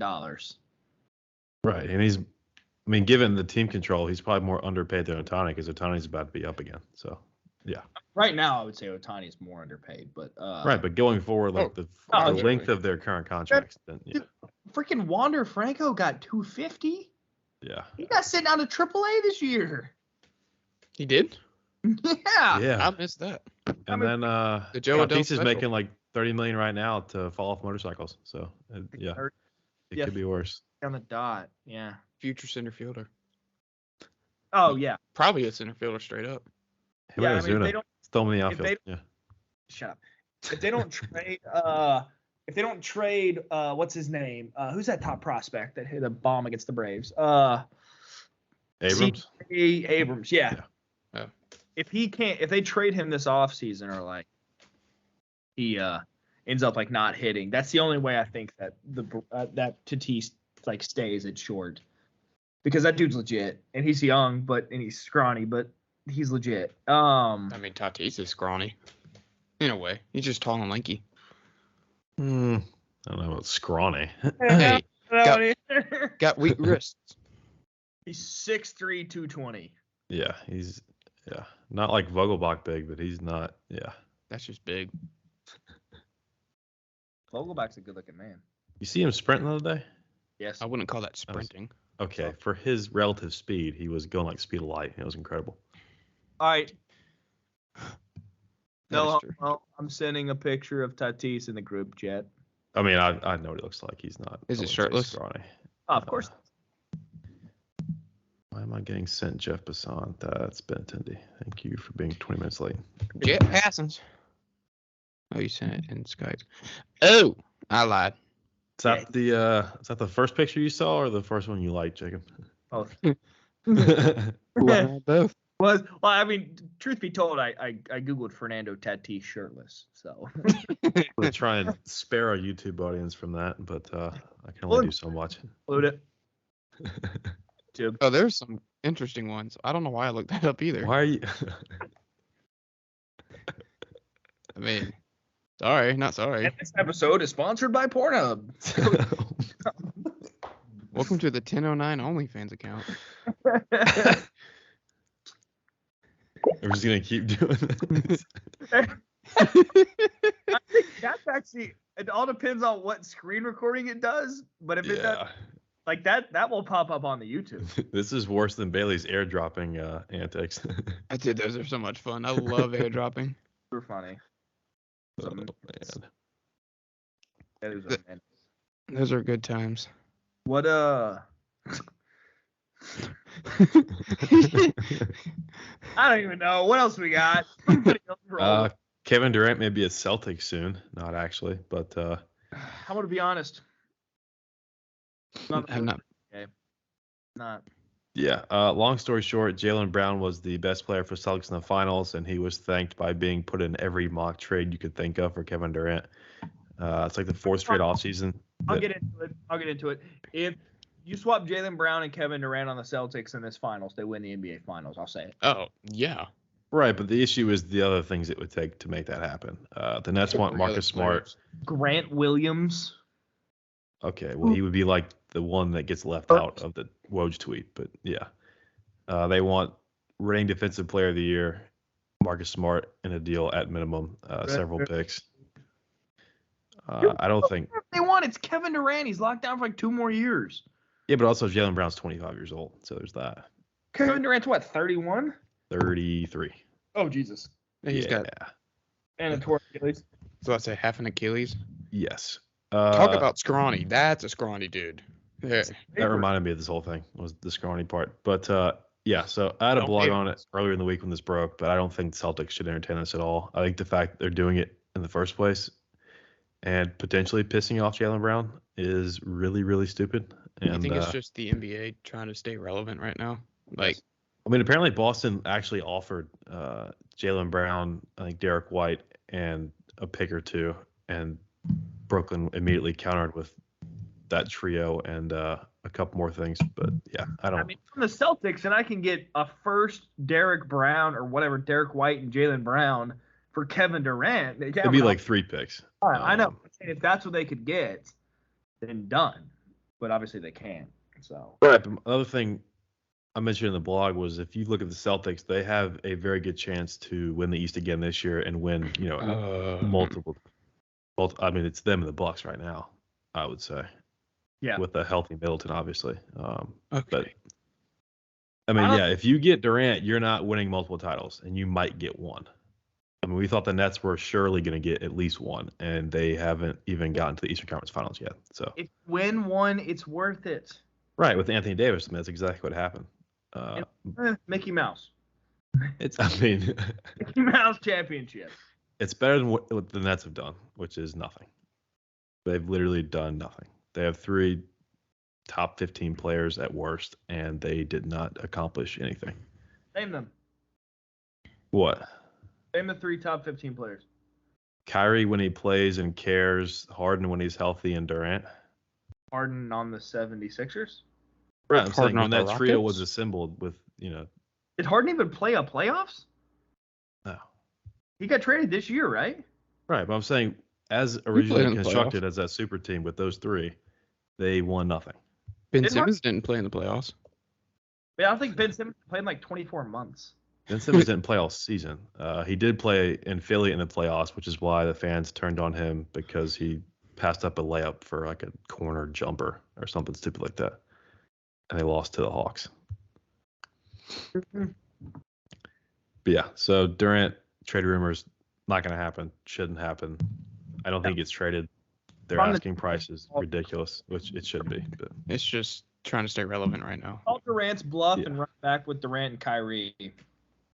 Right. And given the team control, he's probably more underpaid than Ohtani because Ohtani's about to be up again. So, yeah. Right now, I would say Ohtani is more underpaid, but Right. But going forward, like the definitely. length of their current contracts, then yeah. freaking Wander Franco got $250. Yeah. He got sent down to AAA this year. He did? Yeah. Yeah. I missed that. And then The Joe Adele Tatis is special. making like $30 million right now to fall off motorcycles. So yeah, it Yeah. could be worse. On the dot. Yeah. Future center fielder. Oh yeah. Probably a center fielder straight up. Yeah, I Ozuna. mean, if they don't Throw him in the if outfield. they- Yeah. shut up. If they don't trade what's his name? Who's that top prospect that hit a bomb against the Braves? Abrams. C.J. Abrams, yeah. if they trade him this offseason or like he ends up like not hitting, that's the only way I think that that Tatis like stays at short, because that dude's legit and he's young and he's scrawny, but he's legit. I mean, Tatis is scrawny in a way. He's just tall and lanky. I don't know about scrawny. Hey, got weak wrists. He's 6'3", 220. Yeah, he's not like Vogelbach big, but he's not. Yeah, That's just big. Vogelbach's a good-looking man. you see him sprinting the other day? Yes. I wouldn't call that sprinting. Okay, for his relative speed, he was going like speed of light. It was incredible. All right. That is No, true. well, I'm sending a picture of Tatis in the group chat. I mean, I know what he looks like. He's not. Is I it wouldn't say shirtless? Scrawny. Oh, of course. Why am I getting sent Jeff Bassan? That's Benintendi. Thank you for being 20 minutes late. Jet Passons. Oh, you sent it in Skype. Oh, I lied. Is that the first picture you saw or the first one you liked, Jacob? Both. Both. Well, I mean, truth be told, I googled Fernando Tatis shirtless, so. I'm gonna try and spare our YouTube audience from that, but I can only do so much. Load it. Dude. Oh, there's some interesting ones. I don't know why I looked that up either. Why are you? I mean, sorry, not sorry. And this episode is sponsored by Pornhub. Welcome to the 1009 OnlyFans account. We're just gonna keep doing this. I think that's actually, it all depends on what screen recording it does, but if it does, like that will pop up on the YouTube. This is worse than Bailey's airdropping antics. Dude, those are so much fun. I love airdropping. Super funny. Oh, man. That is a man. Those are good times. What I don't even know. What else we got? Kevin Durant may be a Celtic soon. Not actually, but I'm gonna be honest. I'm not. Okay. Not. Yeah. Long story short, Jaylen Brown was the best player for Celtics in the finals, and he was thanked by being put in every mock trade you could think of for Kevin Durant. It's like the fourth straight offseason. I'll get into it. If you swap Jaylen Brown and Kevin Durant on the Celtics in this finals, they win the NBA Finals. I'll say it. Oh, yeah. Right, but the issue is the other things it would take to make that happen. The Nets want Marcus Smart. Grant Williams. Okay, well, he would be like the one that gets left out of the Woj tweet, but yeah. They want reigning defensive player of the year, Marcus Smart, in a deal at minimum, several picks. I don't think they want it's Kevin Durant. He's locked down for like 2 more years. Yeah, but also Jaylen Brown's 25 years old, so there's that. Kevin Durant's what, 31? 33. Oh Jesus. He's got. And a torn Achilles. So I'd say half an Achilles. Yes. Talk about scrawny. That's a scrawny dude. Yeah. That reminded me of this whole thing, was the scrawny part. But yeah, so I had a blog on it earlier in the week when this broke, but I don't think the Celtics should entertain this at all. I think the fact that they're doing it in the first place and potentially pissing off Jaylen Brown is really, really stupid. And I think it's just the NBA trying to stay relevant right now. Like, I mean, apparently Boston actually offered Jaylen Brown, I think Derek White, and a pick or two, and Brooklyn immediately countered with that trio and a couple more things. But yeah, I mean, from the Celtics, and I can get a first Derek Brown or whatever, Derek White and Jaylen Brown for Kevin Durant. It'd be like 3 picks. I know. If that's what they could get, then done. But obviously they can't. So. Right. But another thing I mentioned in the blog was if you look at the Celtics, they have a very good chance to win the East again this year and win, multiple. I mean, it's them and the Bucks right now, I would say. Yeah. With a healthy Middleton, obviously. okay. But I mean, if you get Durant, you're not winning multiple titles, and you might get one. I mean, we thought the Nets were surely going to get at least one, and they haven't even gotten to the Eastern Conference Finals yet. So if you win one, it's worth it. Right, with Anthony Davis, I mean, that's exactly what happened. Mickey Mouse. Mickey Mouse championship. It's better than what the Nets have done, which is nothing. They've literally done nothing. They have 3 top 15 players at worst, and they did not accomplish anything. Name them. What? Name the 3 top 15 players. Kyrie when he plays and cares, Harden when he's healthy, and Durant. Harden on the 76ers? Right, I'm saying Harden when on that the trio Rockets? was assembled with, Did Harden even play a playoffs? no. He got traded this year, right? Right, but I'm saying as played originally in the constructed as that super team with those three, they won nothing. Ben Did Simmons didn't play in the playoffs. Yeah, I don't think Ben Simmons played in like 24 months. Ben Simmons didn't play all season. He did play in Philly in the playoffs, which is why the fans turned on him because he passed up a layup for like a corner jumper or something stupid like that. And they lost to the Hawks. But yeah, so Durant trade rumors not going to happen. Shouldn't happen. I don't think it's traded. Their asking price is ridiculous, which it should be. But It's just trying to stay relevant right now. Call Durant's bluff and run back with Durant and Kyrie.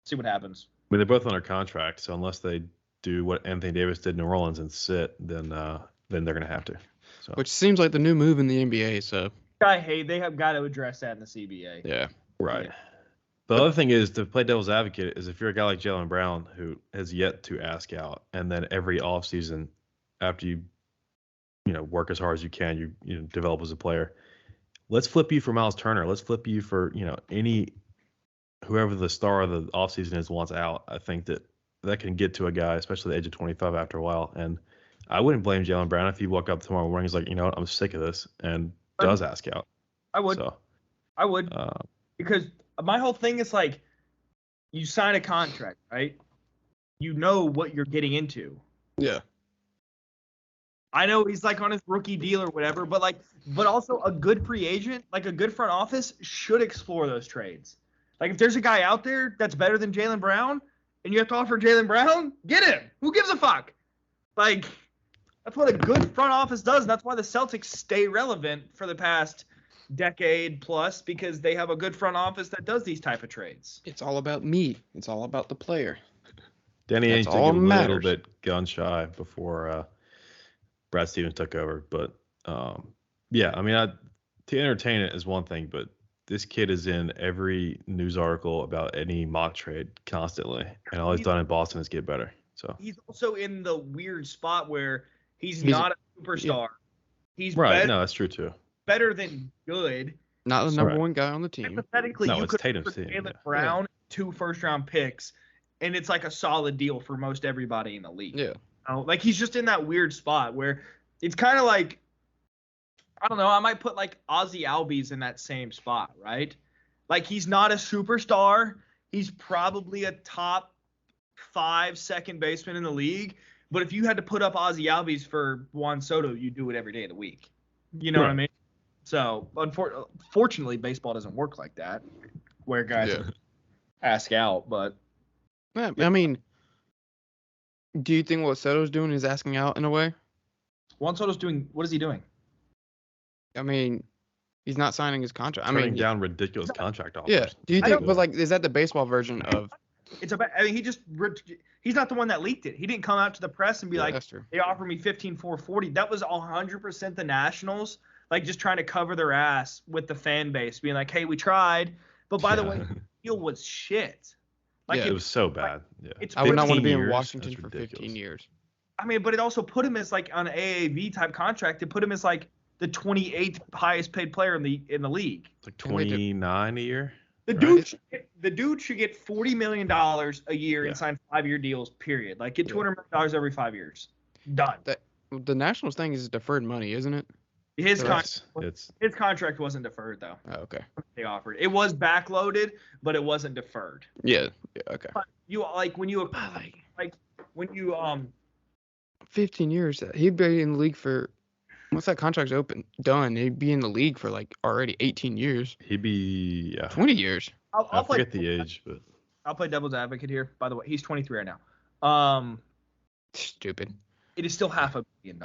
See what happens. I mean, they're both under contract, so unless they do what Anthony Davis did in New Orleans and sit, then they're going to have to. So. Which seems like the new move in the NBA. So They have got to address that in the CBA. yeah, right. The other thing is to play devil's advocate is if you're a guy like Jaylen Brown who has yet to ask out, and then every offseason after you work as hard as you can, you develop as a player. Let's flip you for Miles Turner. Let's flip you for whoever the star of the offseason is wants out. I think that can get to a guy, especially the age of 25 after a while. And I wouldn't blame Jaylen Brown if he woke up tomorrow morning and he's like, you know what, I'm sick of this, and does ask out. I would. So, I would. Because my whole thing is like, you sign a contract, right? You know what you're getting into. yeah. I know he's like on his rookie deal or whatever, but also a good free agent, like a good front office, should explore those trades. Like if there's a guy out there that's better than Jaylen Brown, and you have to offer Jaylen Brown, get him. Who gives a fuck? Like that's what a good front office does, and that's why the Celtics stay relevant for the past decade plus, because they have a good front office that does these type of trades. It's all about me. It's all about the player. Danny Ainge That's did all get a matters. little bit gun shy before Brad Stevens took over. But, yeah, I mean, to entertain it is one thing, but this kid is in every news article about any mock trade constantly. And all he's done in Boston is get better. So he's also in the weird spot where he's not a superstar. Yeah. He's right. better, No, that's true, too. better than good. Not the number one guy on the team. Hypothetically, No, you it's could Tatum's put team, Jaylen yeah. Brown 2 first-round picks, and it's like a solid deal for most everybody in the league. Yeah. Like he's just in that weird spot where it's kind of like, I don't know, I might put like Ozzy Albies in that same spot, right? Like he's not a superstar. He's probably a top 5 second baseman in the league. But if you had to put up Ozzy Albies for Juan Soto, you do it every day of the week. You know what I mean? So unfortunately, baseball doesn't work like that, where guys ask out. But Yeah, I mean, do you think what Soto's doing is asking out in a way? Juan Soto's doing, what is he doing? I mean, he's not signing his contract. Turning down ridiculous contract offers. Yeah. Do you think? But like, is that the baseball version of? It's about. I mean, he's not the one that leaked it. He didn't come out to the press and be like, that's true. they offered me $15,440. That was 100% the Nationals, like just trying to cover their ass with the fan base, being like, hey, we tried, but by the way, the deal was shit. Like Yeah. It was so bad. Yeah. It's I would not want to 15 be in years, Washington that's for ridiculous. 15 years. I mean, but it also put him as like on an AAV type contract. It put him as like the 28th highest paid player in the league. It's like 29 a year. The dude should get $40 million a year and sign 5-year deals. Period. Like get $200 million every 5 years. Done. The Nationals thing is deferred money, isn't it? His It's his contract wasn't deferred though. Oh, okay. They offered. It was backloaded, but it wasn't deferred. Yeah. Okay. But you like when you 15 years. He'd be in the league for. Once that contract's done, he'd be in the league for like already 18 years. he'd be 20 years. I'll play, forget the age, but I'll play devil's advocate here. By the way, he's 23 right now. Stupid. It is still $500 million.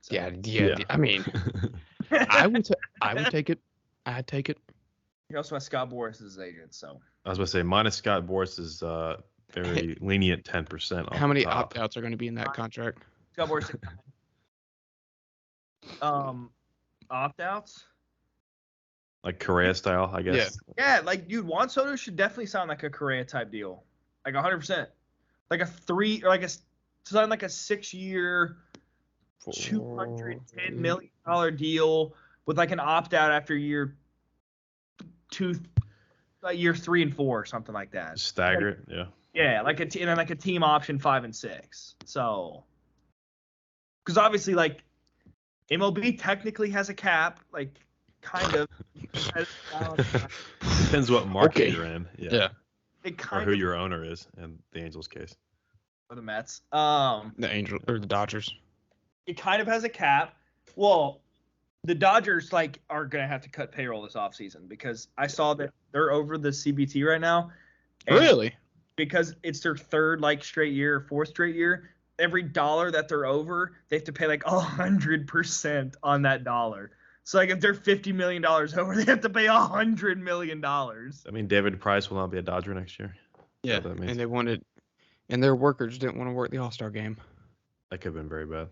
So. Yeah. I mean, I would take it. I'd take it. He also has Scott Boras as his agent. So I was going to say minus Scott Boras' very lenient 10%. How many opt-outs are going to be in that contract? Scott Boras. Opt-outs. Like Correa style, I guess. Yeah, like dude, Juan Soto should definitely sound like a Correa type deal. like 100%. Like sign like a 6-year, $210 million deal with like an opt out after year 3 and 4 or something like that. Staggered, yeah. Yeah, and then like a team option 5 and 6. So, because obviously like MLB technically has a cap, like kind of. Depends what market you're in. Yeah. Or who your owner is in the Angels case. Or the Mets. The Angels or the Dodgers. It kind of has a cap. Well, the Dodgers like are gonna have to cut payroll this offseason because I saw that they're over the CBT right now. Really? Because it's their third like straight year or fourth straight year. Every dollar that they're over, they have to pay like 100% on that dollar. So like if they're $50 million over, they have to pay $100 million. I mean, David Price will not be a Dodger next year. Yeah, and their workers didn't want to work the All-Star game. That could have been very bad.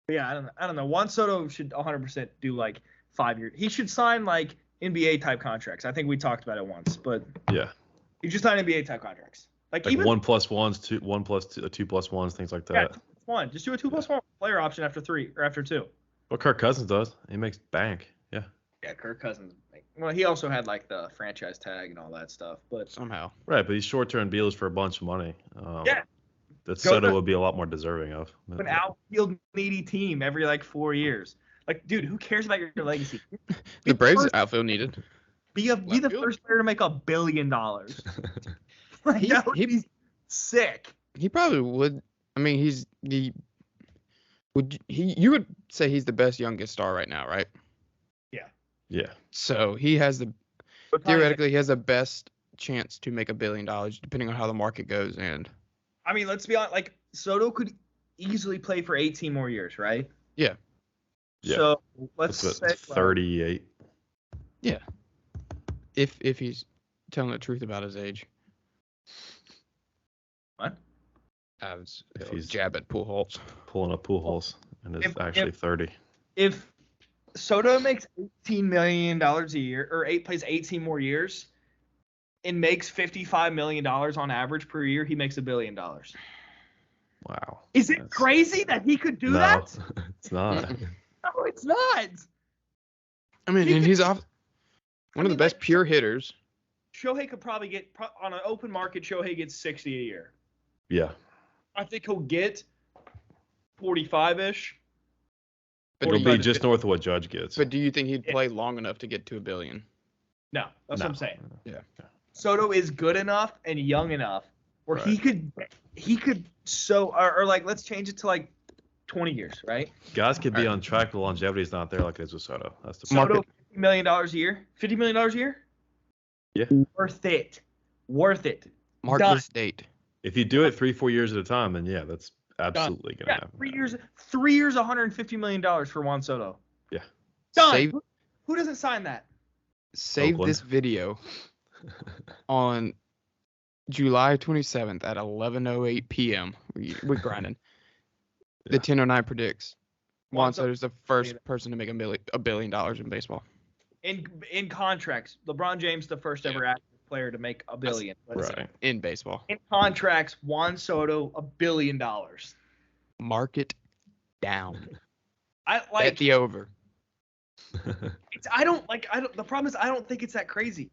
Yeah, I don't know. Juan Soto should 100% do like 5 years. He should sign like NBA type contracts. I think we talked about it once, but yeah, he just signed NBA type contracts. Like even 1+1s, 2+1s, things like that. Yeah, 2+1. Just do a 2+1 player option after 3 or after 2. What Kirk Cousins does, he makes bank. Yeah. Yeah, Kirk Cousins. Well, he also had like the franchise tag and all that stuff, but somehow. Right, but these short-term deals for a bunch of money. Yeah. That Soto would be a lot more deserving of. An outfield needy team every like 4 years. Like, dude, who cares about your legacy? The Braves outfield needed. Be the first player to make $1 billion. Like, that would be sick. He probably would. I mean, you would say he's the best youngest star right now, right? Yeah. Yeah. So he has theoretically he has the best chance to make $1 billion depending on how the market goes. And I mean, let's be honest. Like Soto could easily play for 18 more years, right? Yeah. Yeah. So let's say 38. Yeah. If he's telling the truth about his age. What? If he's jab at Pujols. Pulling up Pujols and is actually 30. If Soto makes $18 million a year or plays 18 more years and makes $55 million on average per year, he makes $1 billion. Wow. Is it crazy that he could do that? It's not. No, it's not. I mean, and he's off one of the best pure hitters. Shohei could probably get on an open market. Shohei gets 60 a year. Yeah. I think he'll get 45-ish. It'll be just north of what Judge gets. But do you think he'd play long enough to get to $1 billion? No, that's what I'm saying. Yeah. Soto is good enough and young enough where he could like let's change it to like 20 years, right? Guys could be on track. The longevity is not there like it is with Soto. That's the Soto, $50 million a year? $50 million a year? Yeah. Worth it. Mark this date. If you do it 3-4 years at a time, then yeah, that's absolutely going to happen. 3 years, $150 million for Juan Soto. Yeah. Done. Who doesn't sign that? Save Oakland. This video on July 27th at 11:08 p.m. We're grinding. The 1009 predicts Juan Soto is the first person to make $1 billion in baseball. In contracts, LeBron James the first ever active player to make $1 billion. Right. In baseball. In contracts, Juan Soto $1 billion. Mark it down. I like bet the over. The problem is I don't think it's that crazy.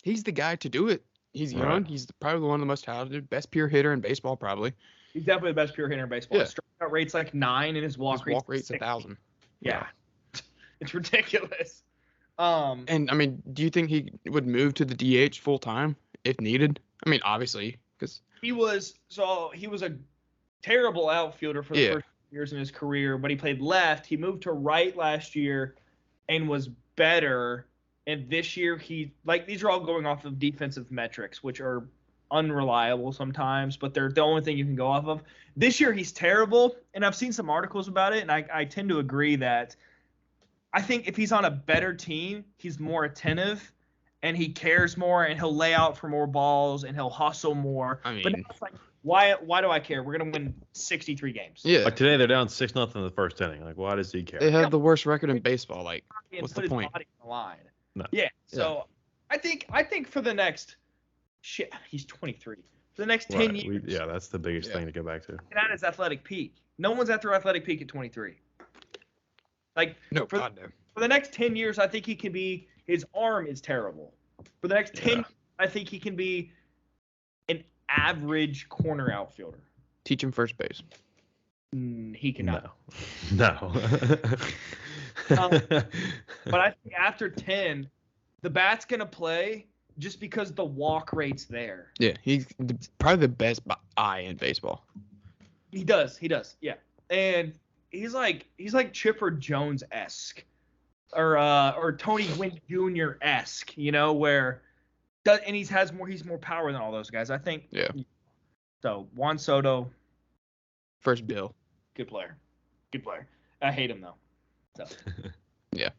He's the guy to do it. He's young. Right. He's probably one of the most talented, best pure hitter in baseball, probably. He's definitely the best pure hitter in baseball. Yeah. His strikeout rate's like 9 and his walk rate's 1,000. Yeah. It's ridiculous. And I mean, do you think he would move to the DH full time if needed? I mean, obviously, because he was a terrible outfielder for the first years in his career, but he played left. He moved to right last year and was better. And this year these are all going off of defensive metrics, which are unreliable sometimes, but they're the only thing you can go off of. This year he's terrible, and I've seen some articles about it, and I tend to agree that I think if he's on a better team, he's more attentive and he cares more and he'll lay out for more balls and he'll hustle more. I mean, but it's like, why do I care? We're going to win 63 games. Yeah. Like today they're down 6-0 in the first inning. Like, why does he care? They have the worst record in baseball. Like, what's the point? His body on the line. No. Yeah. So I think for the next he's 23. For the next 10 Right. years. That's the biggest thing to go back to. And at his athletic peak. No one's at their athletic peak at 23. Like No, for God no. the next 10 years, I think he can be. His arm is terrible. For the next 10 years, I think he can be an average corner outfielder. Teach him first base. He cannot. No. But I think after 10, the bat's gonna play just because the walk rate's there. Yeah, he's probably the best eye in baseball. He does, yeah. And he's like Chipper Jones-esque, or Tony Gwynn Jr.-esque, where he's more power than all those guys. I think. Yeah. So Juan Soto, First Bill. good player. I hate him though. So. Yeah.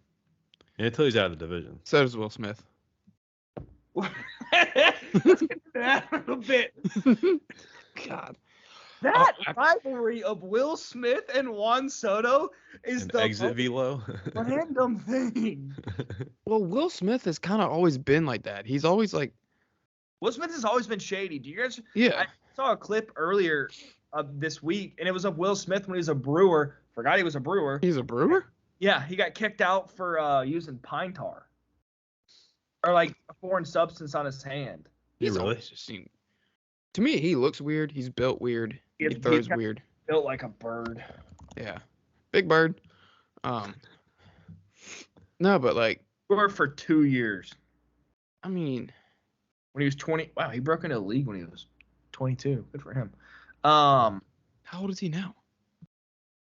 Until he's out of the division. So does Will Smith. Let's get to that a little bit. God. That rivalry of Will Smith and Juan Soto is the exit velo. random thing. Well, Will Smith has kind of always been like that. He's always like. Will Smith has always been shady. Do you guys? Yeah. I saw a clip earlier this week, and it was of Will Smith when he was a brewer. Forgot he was a brewer. He's a brewer? Yeah, he got kicked out for using pine tar. Or like a foreign substance on his hand. He really? Just seemed, to me, he looks weird. He's built weird. He throws weird. Built like a bird. Yeah. Big bird. No, but like. Brewer for 2 years. I mean. When he was 20. Wow, he broke into the league when he was 22. Good for him. How old is he now?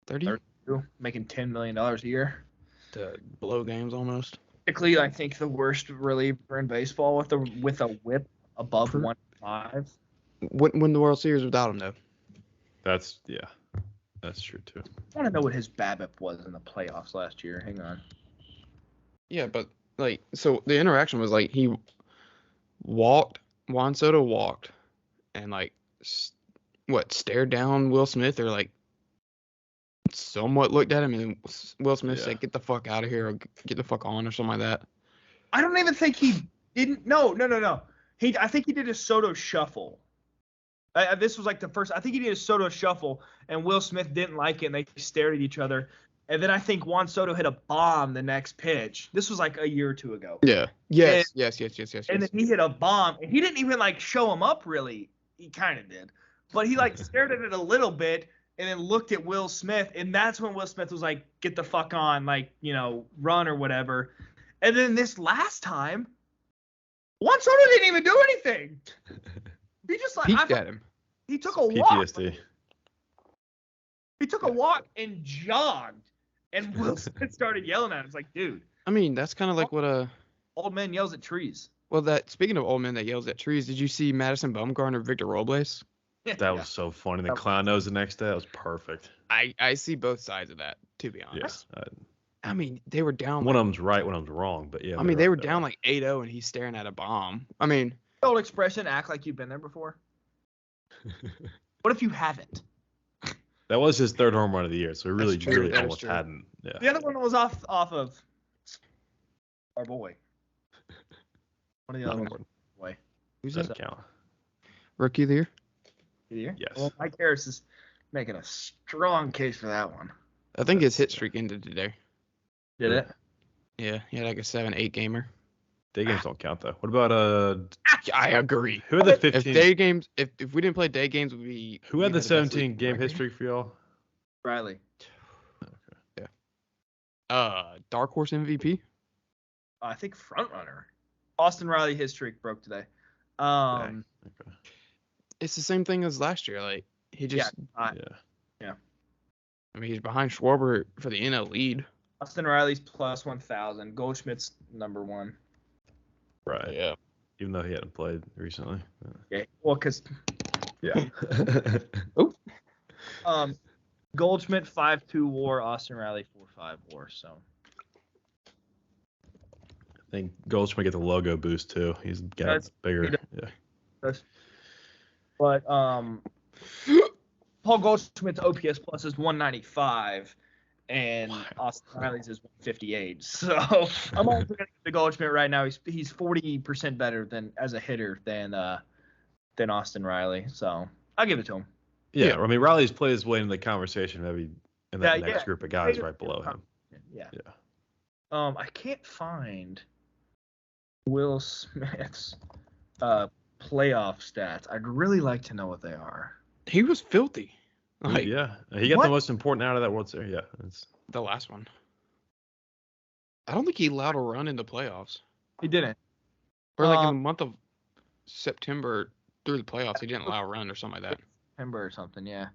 30? 32, making $10 million a year. To blow games almost. Typically, I think the worst reliever in baseball with a whip above 1.5. Win the World Series without him though. That's true too. I want to know what his BABIP was in the playoffs last year. Hang on. Yeah, but like, so the interaction was like Juan Soto walked, and like, stared down Will Smith, or like, somewhat looked at him, and Will Smith said, "Get the fuck out of here," or "Get the fuck on," or something like that. I don't even think he didn't. No. I think he did a Soto shuffle. This was like the first. I think he did a Soto shuffle, and Will Smith didn't like it, and they stared at each other. And then I think Juan Soto hit a bomb the next pitch. This was like a year or two ago. Yeah. Yes. And then he hit a bomb, and he didn't even like show him up really. He kind of did, but he like stared at it a little bit, and then looked at Will Smith, and that's when Will Smith was like, "Get the fuck on," like, run or whatever. And then this last time, Juan Soto didn't even do anything. He just like peeked at him. He took a walk. PTSD. He took a walk and jogged, and Will Smith started yelling at him. It's like, dude. I mean, that's kind of like what old man yells at trees. Well, speaking of old men that yells at trees, did you see Madison Bumgarner, Victor Robles? That was so funny. The clown nose the next day. That was perfect. I see both sides of that, to be honest. Yeah. I mean, they were down. One of them's right, one of them's wrong, but yeah. I mean, they were down like 8-0, and he's staring at a bomb. I mean, the old expression, act like you've been there before. What if you haven't? That was his third home run of the year, so he really almost hadn't. Yeah. The other one was off of our boy. One of the other ones. Boy. Who's Doesn't that? count. Rookie of the year? Yes. Well, Mike Harris is making a strong case for that one. I think his hit streak ended today. Did it? Yeah, he had like a 7-8 gamer. Day games don't count though. What about I agree. Who had the 15? If day games, if we didn't play day games, would be. Who had the 17 game history for y'all? Riley. Okay. Yeah. Dark Horse MVP. I think front runner. Austin Riley his streak broke today. Okay. It's the same thing as last year. Like he just. Yeah. I mean, he's behind Schwarber for the NL lead. Austin Riley's plus 1,000. Goldschmidt's number 1. Right. Yeah. Even though he hadn't played recently. Yeah. Well, because. Yeah. Goldschmidt 5.2 WAR. Austin Riley 4.5 WAR. So. I think Goldschmidt get the logo boost too. He's got bigger. Yeah. But Paul Goldschmidt's OPS plus is 195, and Wow. Austin Riley's is 158. So I'm also going to give the Goldschmidt right now. He's 40% better than as a hitter than Austin Riley. So I'll give it to him. Yeah, I mean, Riley's played his way into the conversation, maybe in that next group of guys right below him. Yeah. I can't find Will Smith's playoff stats. I'd really like to know what they are. He was filthy. He got the most important out of that World Series. Yeah, it's the last one. I don't think he allowed a run in the playoffs. He didn't. Or like in the month of September through the playoffs, he didn't allow a run or something like that. September or something, yeah.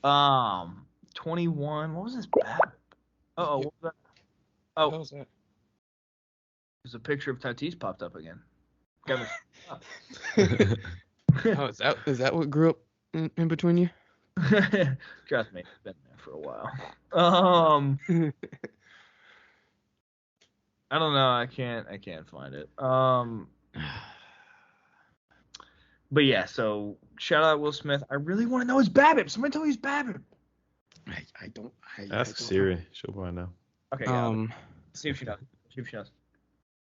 21. What was his bat? What was that? What was that? There's a picture of Tatis popped up again. Is that what grew up in between you? Trust me, it's been there for a while. I don't know. I can't find it. But yeah, so shout out Will Smith. I really want to know his BABIP. Somebody tell me his BABIP. I don't. Ask Siri. She'll probably know. Okay. Yeah, see if she knows.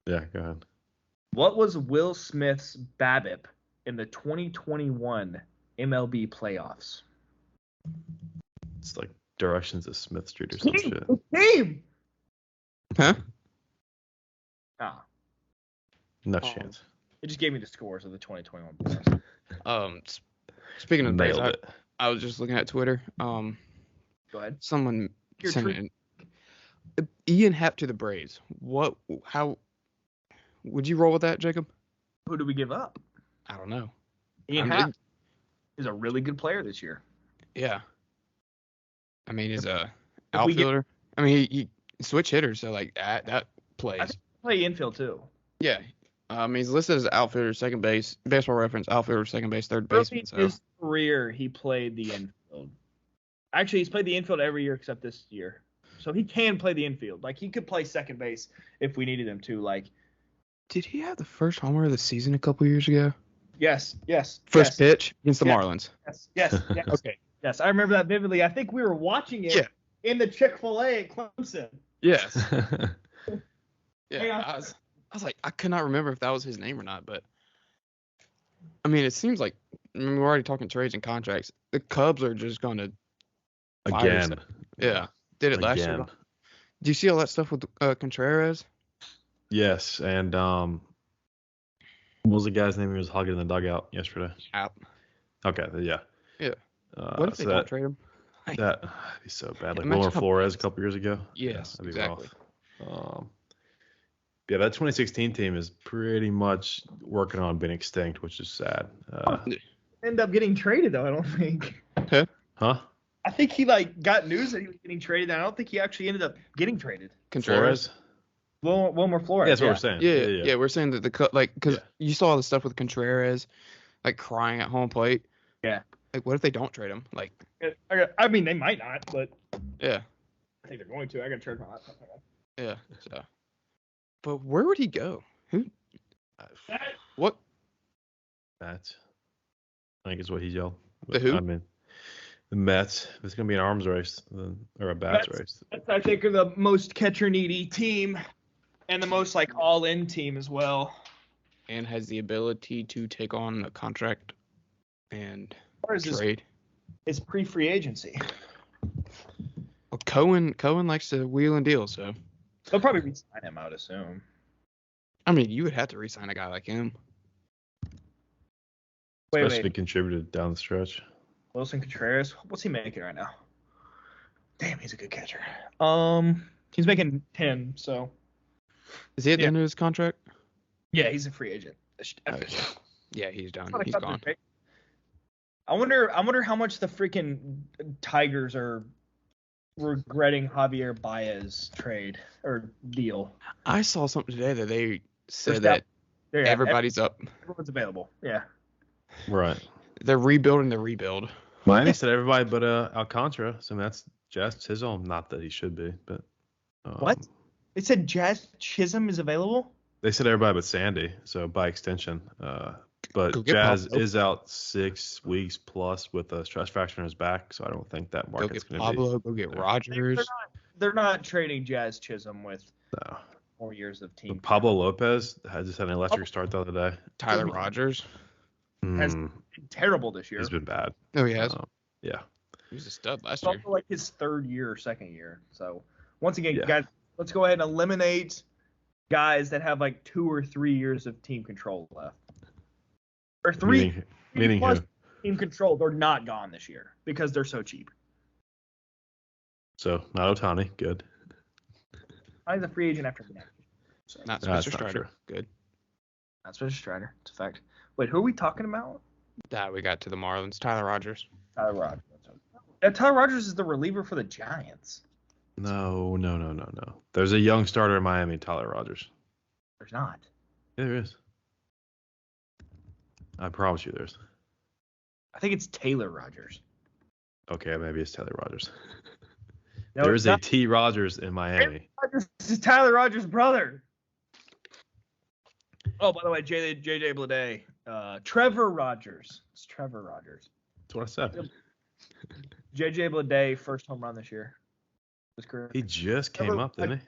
Yeah, go ahead. What was Will Smith's BABIP in the 2021 MLB playoffs? It's like Directions of Smith Street or some shit. Team. Huh? Ah. No chance. It just gave me the scores of the 2021 playoffs. Speaking of things, Nailed it. I was just looking at Twitter. Go ahead. Someone sent it. Ian Happ to the Braves. How would you roll with that, Jacob? Who do we give up? I don't know. Ian Happ is a really good player this year. Yeah. I mean, he's a outfielder. He switch hitters, so like that plays. I think he play infield too. Yeah. He's listed as outfielder, second base, Baseball Reference, outfielder, second base, third baseman. So. His career, he played the infield. Actually, he's played the infield every year except this year. So he can play the infield. Like, he could play second base if we needed him to. Like, did he have the first homer of the season a couple years ago? Yes. First pitch against the Marlins. Yes. Okay. Yes, I remember that vividly. I think we were watching it in the Chick-fil-A at Clemson. Yes. Yeah. I was like, I could not remember if that was his name or not, but I mean, it seems like we're already talking trades and contracts. The Cubs are just going to Again. Yeah. Did it last year. Do you see all that stuff with Contreras? Yes, and what was the guy's name he was hugging in the dugout yesterday? Out. Okay, yeah. Yeah. What if they don't trade him? That'd be so bad. Like Wilmer Flores a couple years ago. Yes, that'd be exactly. rough. Yeah, that 2016 team is pretty much working on being extinct, which is sad. End up getting traded though, I don't think. Huh? I think he got news that he was getting traded, and I don't think he actually ended up getting traded. Contreras. Wilmer Flores. Yeah, that's what we're saying. Yeah, we're saying that because you saw the stuff with Contreras, like crying at home plate. Yeah. Like, what if they don't trade him? Like, I mean, they might not, but yeah, I think they're going to. I gotta charge my laptop. Yeah. So, but where would he go? Who? What? Mets. I think is what he yelled. The who? I mean, the Mets. It's gonna be an arms race or a bats race. Mets, I think, are the most catcher needy team, and the most all-in team as well. And has the ability to take on a contract and trade. It's pre-free agency. Well, Cohen likes to wheel and deal, so they'll probably re-sign him, I would assume. I mean, you would have to re-sign a guy like him. Especially contributed down the stretch. Wilson Contreras, what's he making right now? Damn, he's a good catcher. He's making 10, so. Is he at the end of his contract? Yeah, he's a free agent. Yeah, he's done. He's gone. I wonder how much the freaking Tigers are regretting Javier Baez trade or deal. I saw something today that they said that everybody's up. Everyone's available. Yeah. Right. They're rebuilding the rebuild. Miami said everybody but Alcantara, so that's Jazz Chisholm. Not that he should be, but what? They said Jazz Chisholm is available? They said everybody but Sandy, so by extension. But Jazz is out 6 weeks plus with a stress fracture in his back, so I don't think that market's going to be. Go get Pablo. Go get Rogers. they're not trading Jazz Chisholm with No. 4 years of team. But Pablo Lopez just had an electric start the other day. Tyler Rogers. Has been terrible this year. He's been bad. Oh, he has. Yeah. He was a stud last It's year. also like his third year or second year. So once again, Yeah. guys, let's go ahead and eliminate guys that have like 2 or 3 years of team control left. Or three Meaning plus who? team control. They're not gone this year because they're so cheap. So not Ohtani. Good. I'm a free agent after the next. So Not No, Spencer that's not Strider. Good. that's Spencer Strider. It's a fact. Wait, who are we talking about? We got to the Marlins. Tyler Rogers. Tyler Rogers. Yeah, Tyler Rogers is the reliever for the Giants. No. There's a young starter in Miami, Tyler Rogers. There's not. Yeah, there is. I promise you there's. I think it's Taylor Rogers. Okay, maybe it's Taylor Rogers. No, There it's is a not. T. Rogers in Miami. This is Tyler Rogers' brother. Oh, by the way, JJ Bleday. Trevor Rogers. It's Trevor Rogers. That's what I said. JJ Bleday, first home run this year. His career. He just came up, didn't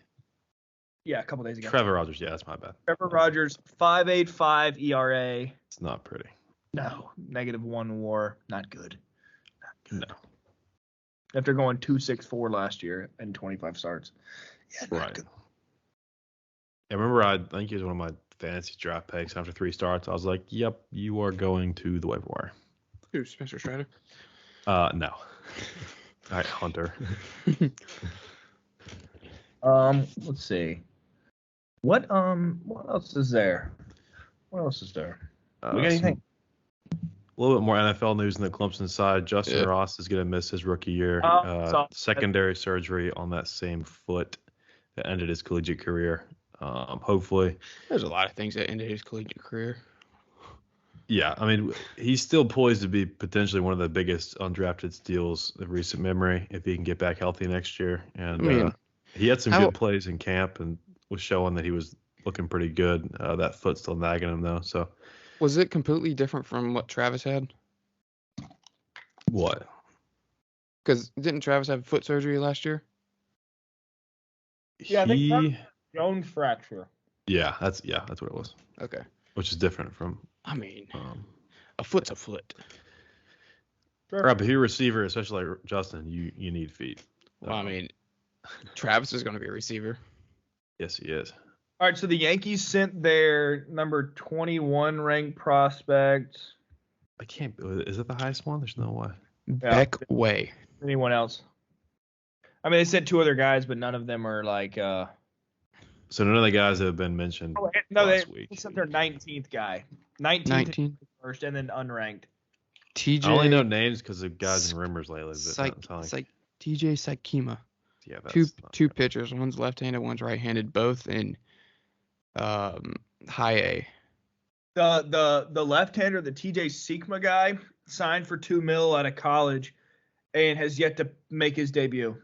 Yeah, a couple days he? ago. Trevor Rogers. Yeah, that's my bad. Trevor Rogers, 5.85 ERA. It's not pretty. No, -1 WAR. Not good. No. After going 2.64 last year and 25 starts. Yeah, not Right. good. I remember I think he was one of my fantasy draft picks after 3 starts. I was like, yep, you are going to the waiver wire. Who? Spencer Strider. No. All right, Hunter. Let's see. What else is there? What else is there? We got anything? A little bit more NFL news on the Clemson side. Justin Yeah. Ross is going to miss his rookie year. So- Secondary surgery on that same foot that ended his collegiate career. Hopefully. There's a lot of things that ended his collegiate career. Yeah, I mean, he's still poised to be potentially one of the biggest undrafted steals of recent memory if he can get back healthy next year. And I mean, he had some how- good plays in camp and was showing that he was looking pretty good. That foot's still nagging him, though. So Was it completely different from what Travis had? what? Because didn't Travis have foot surgery last year? Yeah, I think He, Travis- Bone fracture. that's what it was, Okay. which is different from. I mean, a foot's a foot. Right, but if you're a receiver, especially like Justin, you need feet. Well, I mean, Travis is going to be a receiver. Yes, he is. All right, so the Yankees sent their number 21 ranked prospect. I can't. Is it the highest one? There's no way. Beck Way. Anyone else? I mean, they sent 2 other guys, but none of them are like. So none of the guys that have been mentioned No, they last week. sent their 19th guy. 19th 19. first, and then unranked. TJ. I only know names because of guys and rumors lately. But not like, TJ Sakima. yeah, that's Two pitchers. One's left-handed, one's right-handed, both in high A. The left-hander, the TJ Sigma guy, signed for $2 million out of college, and has yet to make his debut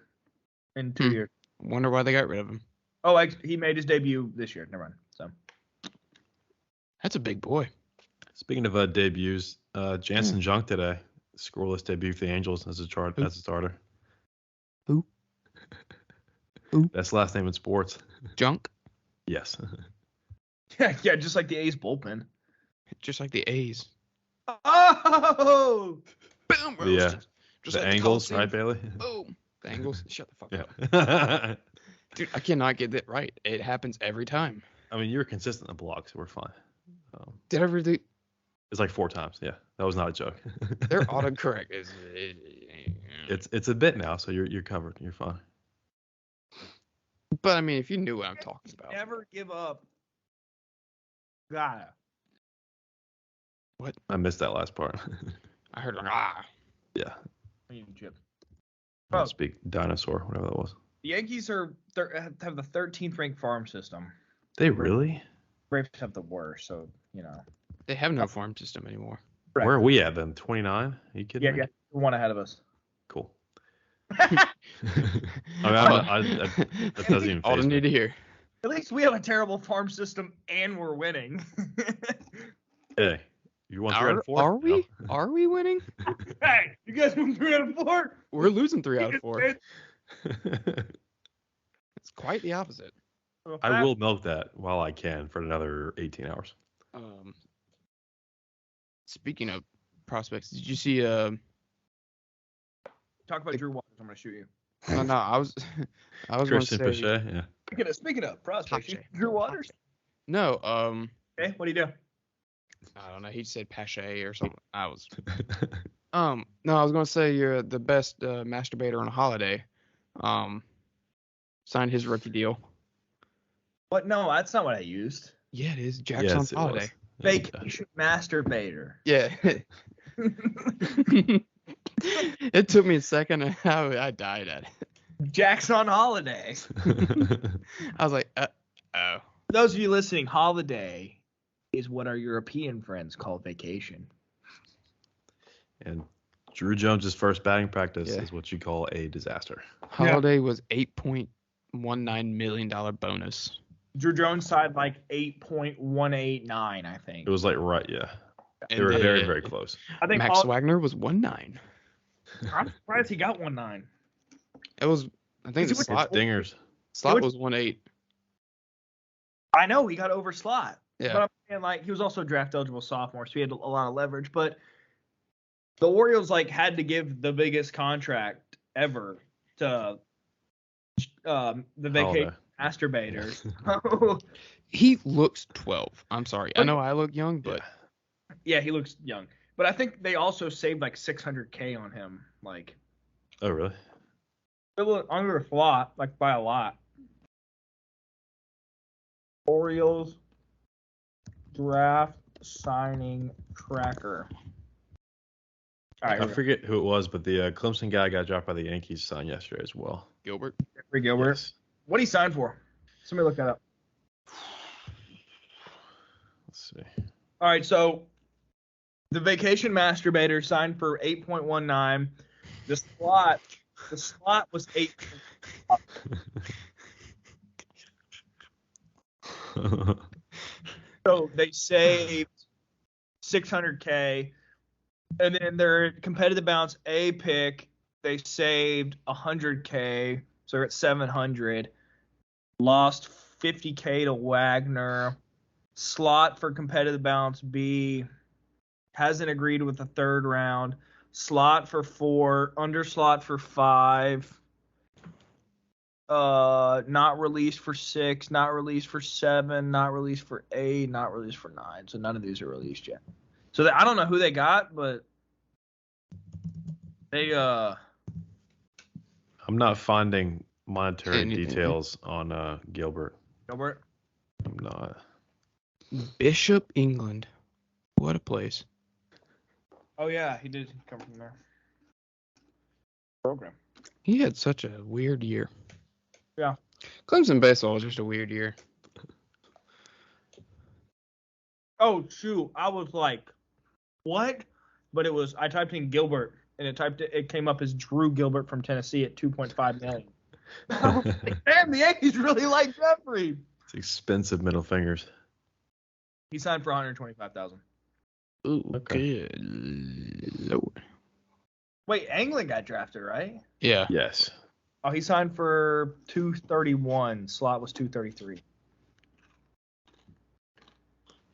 in 2 years. Wonder why they got rid of him. Oh, he made his debut this year. Never mind. So That's a big boy. Speaking of debuts, Jansen Junk today, scoreless debut for the Angels as a starter. Who? Who? That's the last name in sports. Junk, Yes. yeah, just like the A's bullpen. just like the A's. Oh, Boom. Yeah. Roasted. Just The like Angles, Coliseum. right, Bailey? Boom. The Angles. Shut the fuck up. Yeah. Dude, I cannot get that right. It happens every time. I mean, you were consistent in the block, so we're fine. Did I really? It's like 4 times. Yeah, that was not a joke. They're autocorrect. It's a bit now, so you're covered. You're fine. But I mean, if you knew what I'm talking about. never give up. Gotta. I missed that last part. I heard like Yeah. Chip. I Oh. don't speak dinosaur, whatever that was. The Yankees have the 13th ranked farm system. They really? Braves have the worst, so They have no farm system anymore. Correct. Where are we at then? 29? Are you kidding me? Yeah, one ahead of us. Cool. I mean, that doesn't even All I faze me. need to hear. At least we have a terrible farm system and we're winning. Hey, you want 3 out of 4? Are we? No. Are we winning? Hey, you guys won 3 out of 4. We're losing 3 out of 4. It's quite the opposite. I will milk that while I can for another 18 hours. Speaking of prospects, did you see Talk about Drew Waters. I'm gonna shoot you. no, I was going to Christian say Pache, yeah. Speaking of prospects, Pache. Drew Waters. No, Okay, what do you do? I don't know. He said Pache or something. I was no, I was going to say you're the best masturbator on a holiday. Signed his rookie deal. What? No, that's not what I used. Yeah, it is. Jackson Yes, it holiday. was. Vacation masturbator. Yeah. It took me a second and I died at it. Jack's on holiday. I was like, oh. For those of you listening, holiday is what our European friends call vacation. And Drew Jones' first batting practice Yeah. is what you call a disaster. Holiday was $8.19 million bonus. Drew Jones signed like 8.189, I think. It was like right, yeah. They And were then very, very close. I think Max Wagner was 1.9. I'm surprised he got 1.9. It was, I think the Is it slot Dingers. was 1.8. I know he got over slot. Yeah. But I'm saying, like, he was also a draft eligible sophomore, so he had a lot of leverage. But the Orioles had to give the biggest contract ever to the vacation masturbators. He looks 12. I'm sorry. I know I look young, but Yeah, he looks young. But I think they also saved like $600K on him. Like, Oh, really? still under a lot, like by a lot. Orioles draft signing tracker. All right, I forget who it was, but the Clemson guy got dropped by the Yankees signed yesterday as well. Gilbert. Jeffrey Gilbert. Yes. What did he sign for? Somebody look that up. Let's see. All right, so the vacation masturbator signed for 8.19. The slot was 8. So they saved $600K, and then their competitive bounce A pick, they saved $100K, so they're at $700. Lost $50K to Wagner. Slot for competitive bounce B hasn't agreed with the third round. Slot for 4, under slot for 5. Not released for 6, not released for 7, not released for 8, not released for 9. So none of these are released yet. So I don't know who they got, but they I'm not finding monetary Anything. details on Gilbert. Gilbert. I'm not. Bishop, England. What a place. Oh yeah, he did come from there. Program. He had such a weird year. Yeah. Clemson baseball was just a weird year. Oh shoot, I was like, what? But I typed in Gilbert, and it came up as Drew Gilbert from Tennessee at 2.5 million. I was like, damn, the Yankees really like Jeffrey. It's expensive middle fingers. He signed for $125,000. Ooh, Okay. good Lord. Wait, Anglin got drafted, right? Yeah. Yes. Oh, he signed for 231. Slot was 233.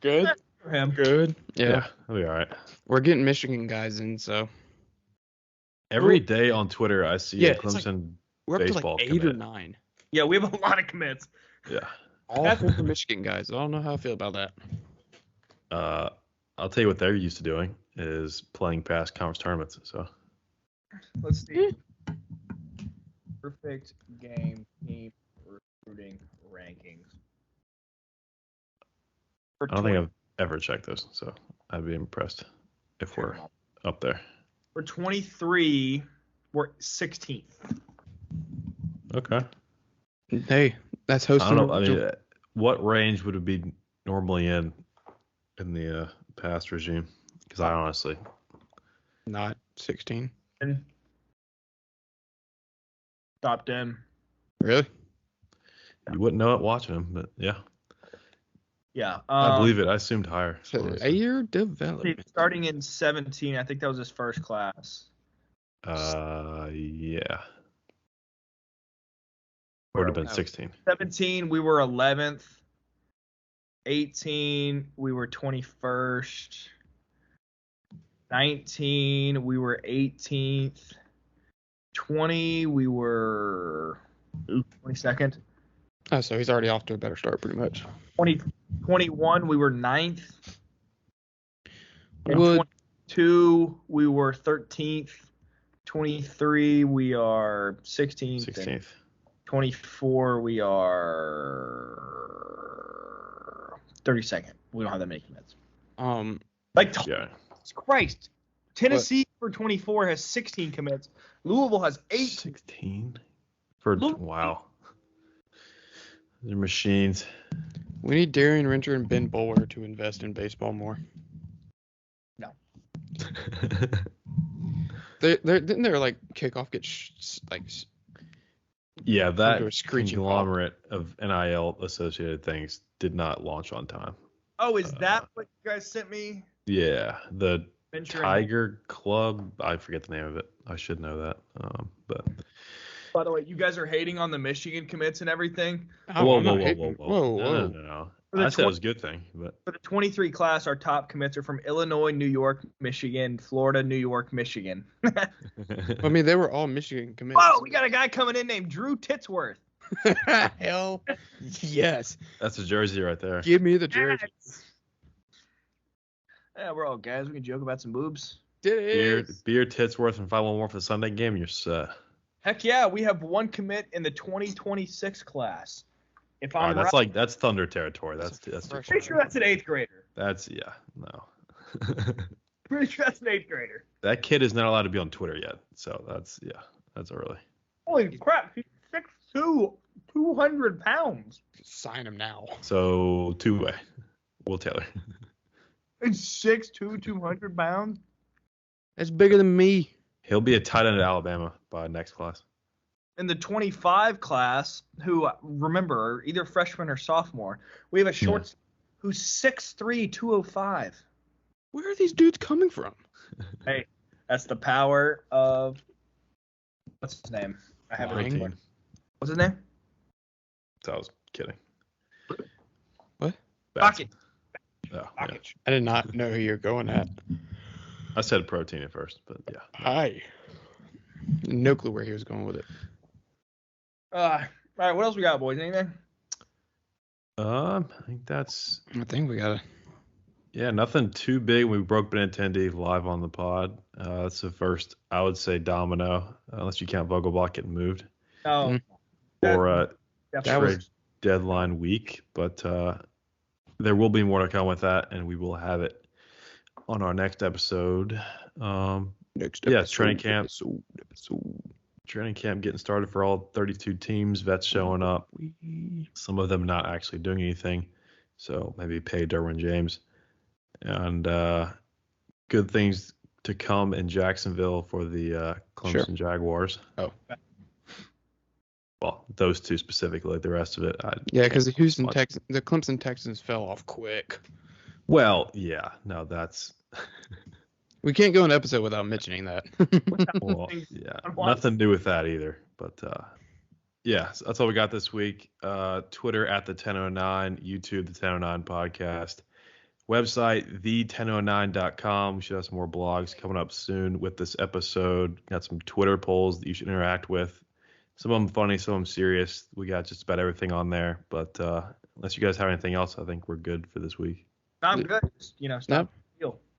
Good. For him. Good. Yeah. It'll be all right. We're getting Michigan guys in, so Every day on Twitter, I see Yeah, a it's like- Clemson we're up to baseball like 8 or commit. 9. Yeah, we have a lot of commits. Yeah. All for Michigan guys. I don't know how I feel about that. I'll tell you what they're used to doing is playing past conference tournaments. So Let's see. Perfect game team recruiting rankings. I don't think I've ever checked those. So I'd be impressed if we're up there. For 23, we're 16th. Okay. Hey, that's I hosting. don't know. I mean, what range would it be normally in the past regime? Because I honestly, Not 16. And top 10. Really? you wouldn't know it watching them, but yeah, Yeah. I believe it. I assumed higher. honestly. Player development. Starting in 17, I think that was his first class. Yeah. Would have been 16. 17, we were 11th. 18, we were 21st. 19, we were 18th. 20, we were 22nd. Oh, so he's already off to a better start, pretty much. 21, we were 9th. And Would 22, we were 13th. 23, we are 16th. 16th. 24, we are 32nd. We don't have that many commits. Yeah. Christ. Tennessee for 24 has 16 commits. Louisville has 8. 16? Wow. They're machines. we need Darian Rencher and Ben Bowler to invest in baseball more. No. Didn't their like kickoff get Yeah, that to a screeching conglomerate of NIL associated things did not launch on time. Oh, is that what you guys sent me? Yeah, the Venture Tiger Club. I forget the name of it. I should know that. But By the way, you guys are hating on the Michigan commits and everything. whoa. No. No. For the I said it was a good thing, but For the 23 class, our top commits are from Illinois, New York, Michigan, Florida, New York, Michigan. I mean, they were all Michigan commits. Whoa, we got a guy coming in named Drew Titsworth. Hell yes. that's a jersey right there. Give me the jersey. Yeah, we're all guys. We can joke about some boobs. Beer Titsworth and 5-1-1 for the Sunday game. You're set. Heck yeah, we have one commit in the 2026 class. If I'm right, That's Thunder territory. That's too pretty sure that's an 8th grader. no. Pretty sure that's an 8th grader. That kid is not allowed to be on Twitter yet. So that's early. Holy crap, he's 6'2", 200 pounds. Sign him now. So two-way. Will Taylor. He's 6'2", 200 pounds. That's bigger than me. He'll be a tight end at Alabama by next class. In the 25 class, who, remember, are either freshman or sophomore, we have a short who's 6'3", 205. Where are these dudes coming from? Hey, that's the power of – what's his name? I have it Lying. right. What's his name? So I was kidding. What? Pocket. Oh, yeah. I did not know who you're going at. I said protein at first, but yeah. Hi. No clue where he was going with it. All right, what else we got, boys? Anything? I think that's I think we got nothing too big. We broke Benintendi live on the pod. That's the first, I would say, domino, unless you count Vogelbach getting moved No. for That trade deadline week. But there will be more to come with that, and we will have it on our next episode. Training camp. Training camp getting started for all 32 teams. Vets showing up. Some of them not actually doing anything. So maybe pay Derwin James. And good things to come in Jacksonville for the Clemson Jaguars. Oh. Well, those two specifically. The rest of it, because the the Clemson Texans fell off quick. Well, yeah. No, that's. We can't go an episode without mentioning that. Well, yeah, nothing to do with that either. But so that's all we got this week. Twitter at the 1009, YouTube the 1009 podcast, website the1009.com. We should have some more blogs coming up soon with this episode. Got some Twitter polls that you should interact with. Some of them funny, some of them serious. We got just about everything on there. But unless you guys have anything else, I think we're good for this week. I'm good. Stop.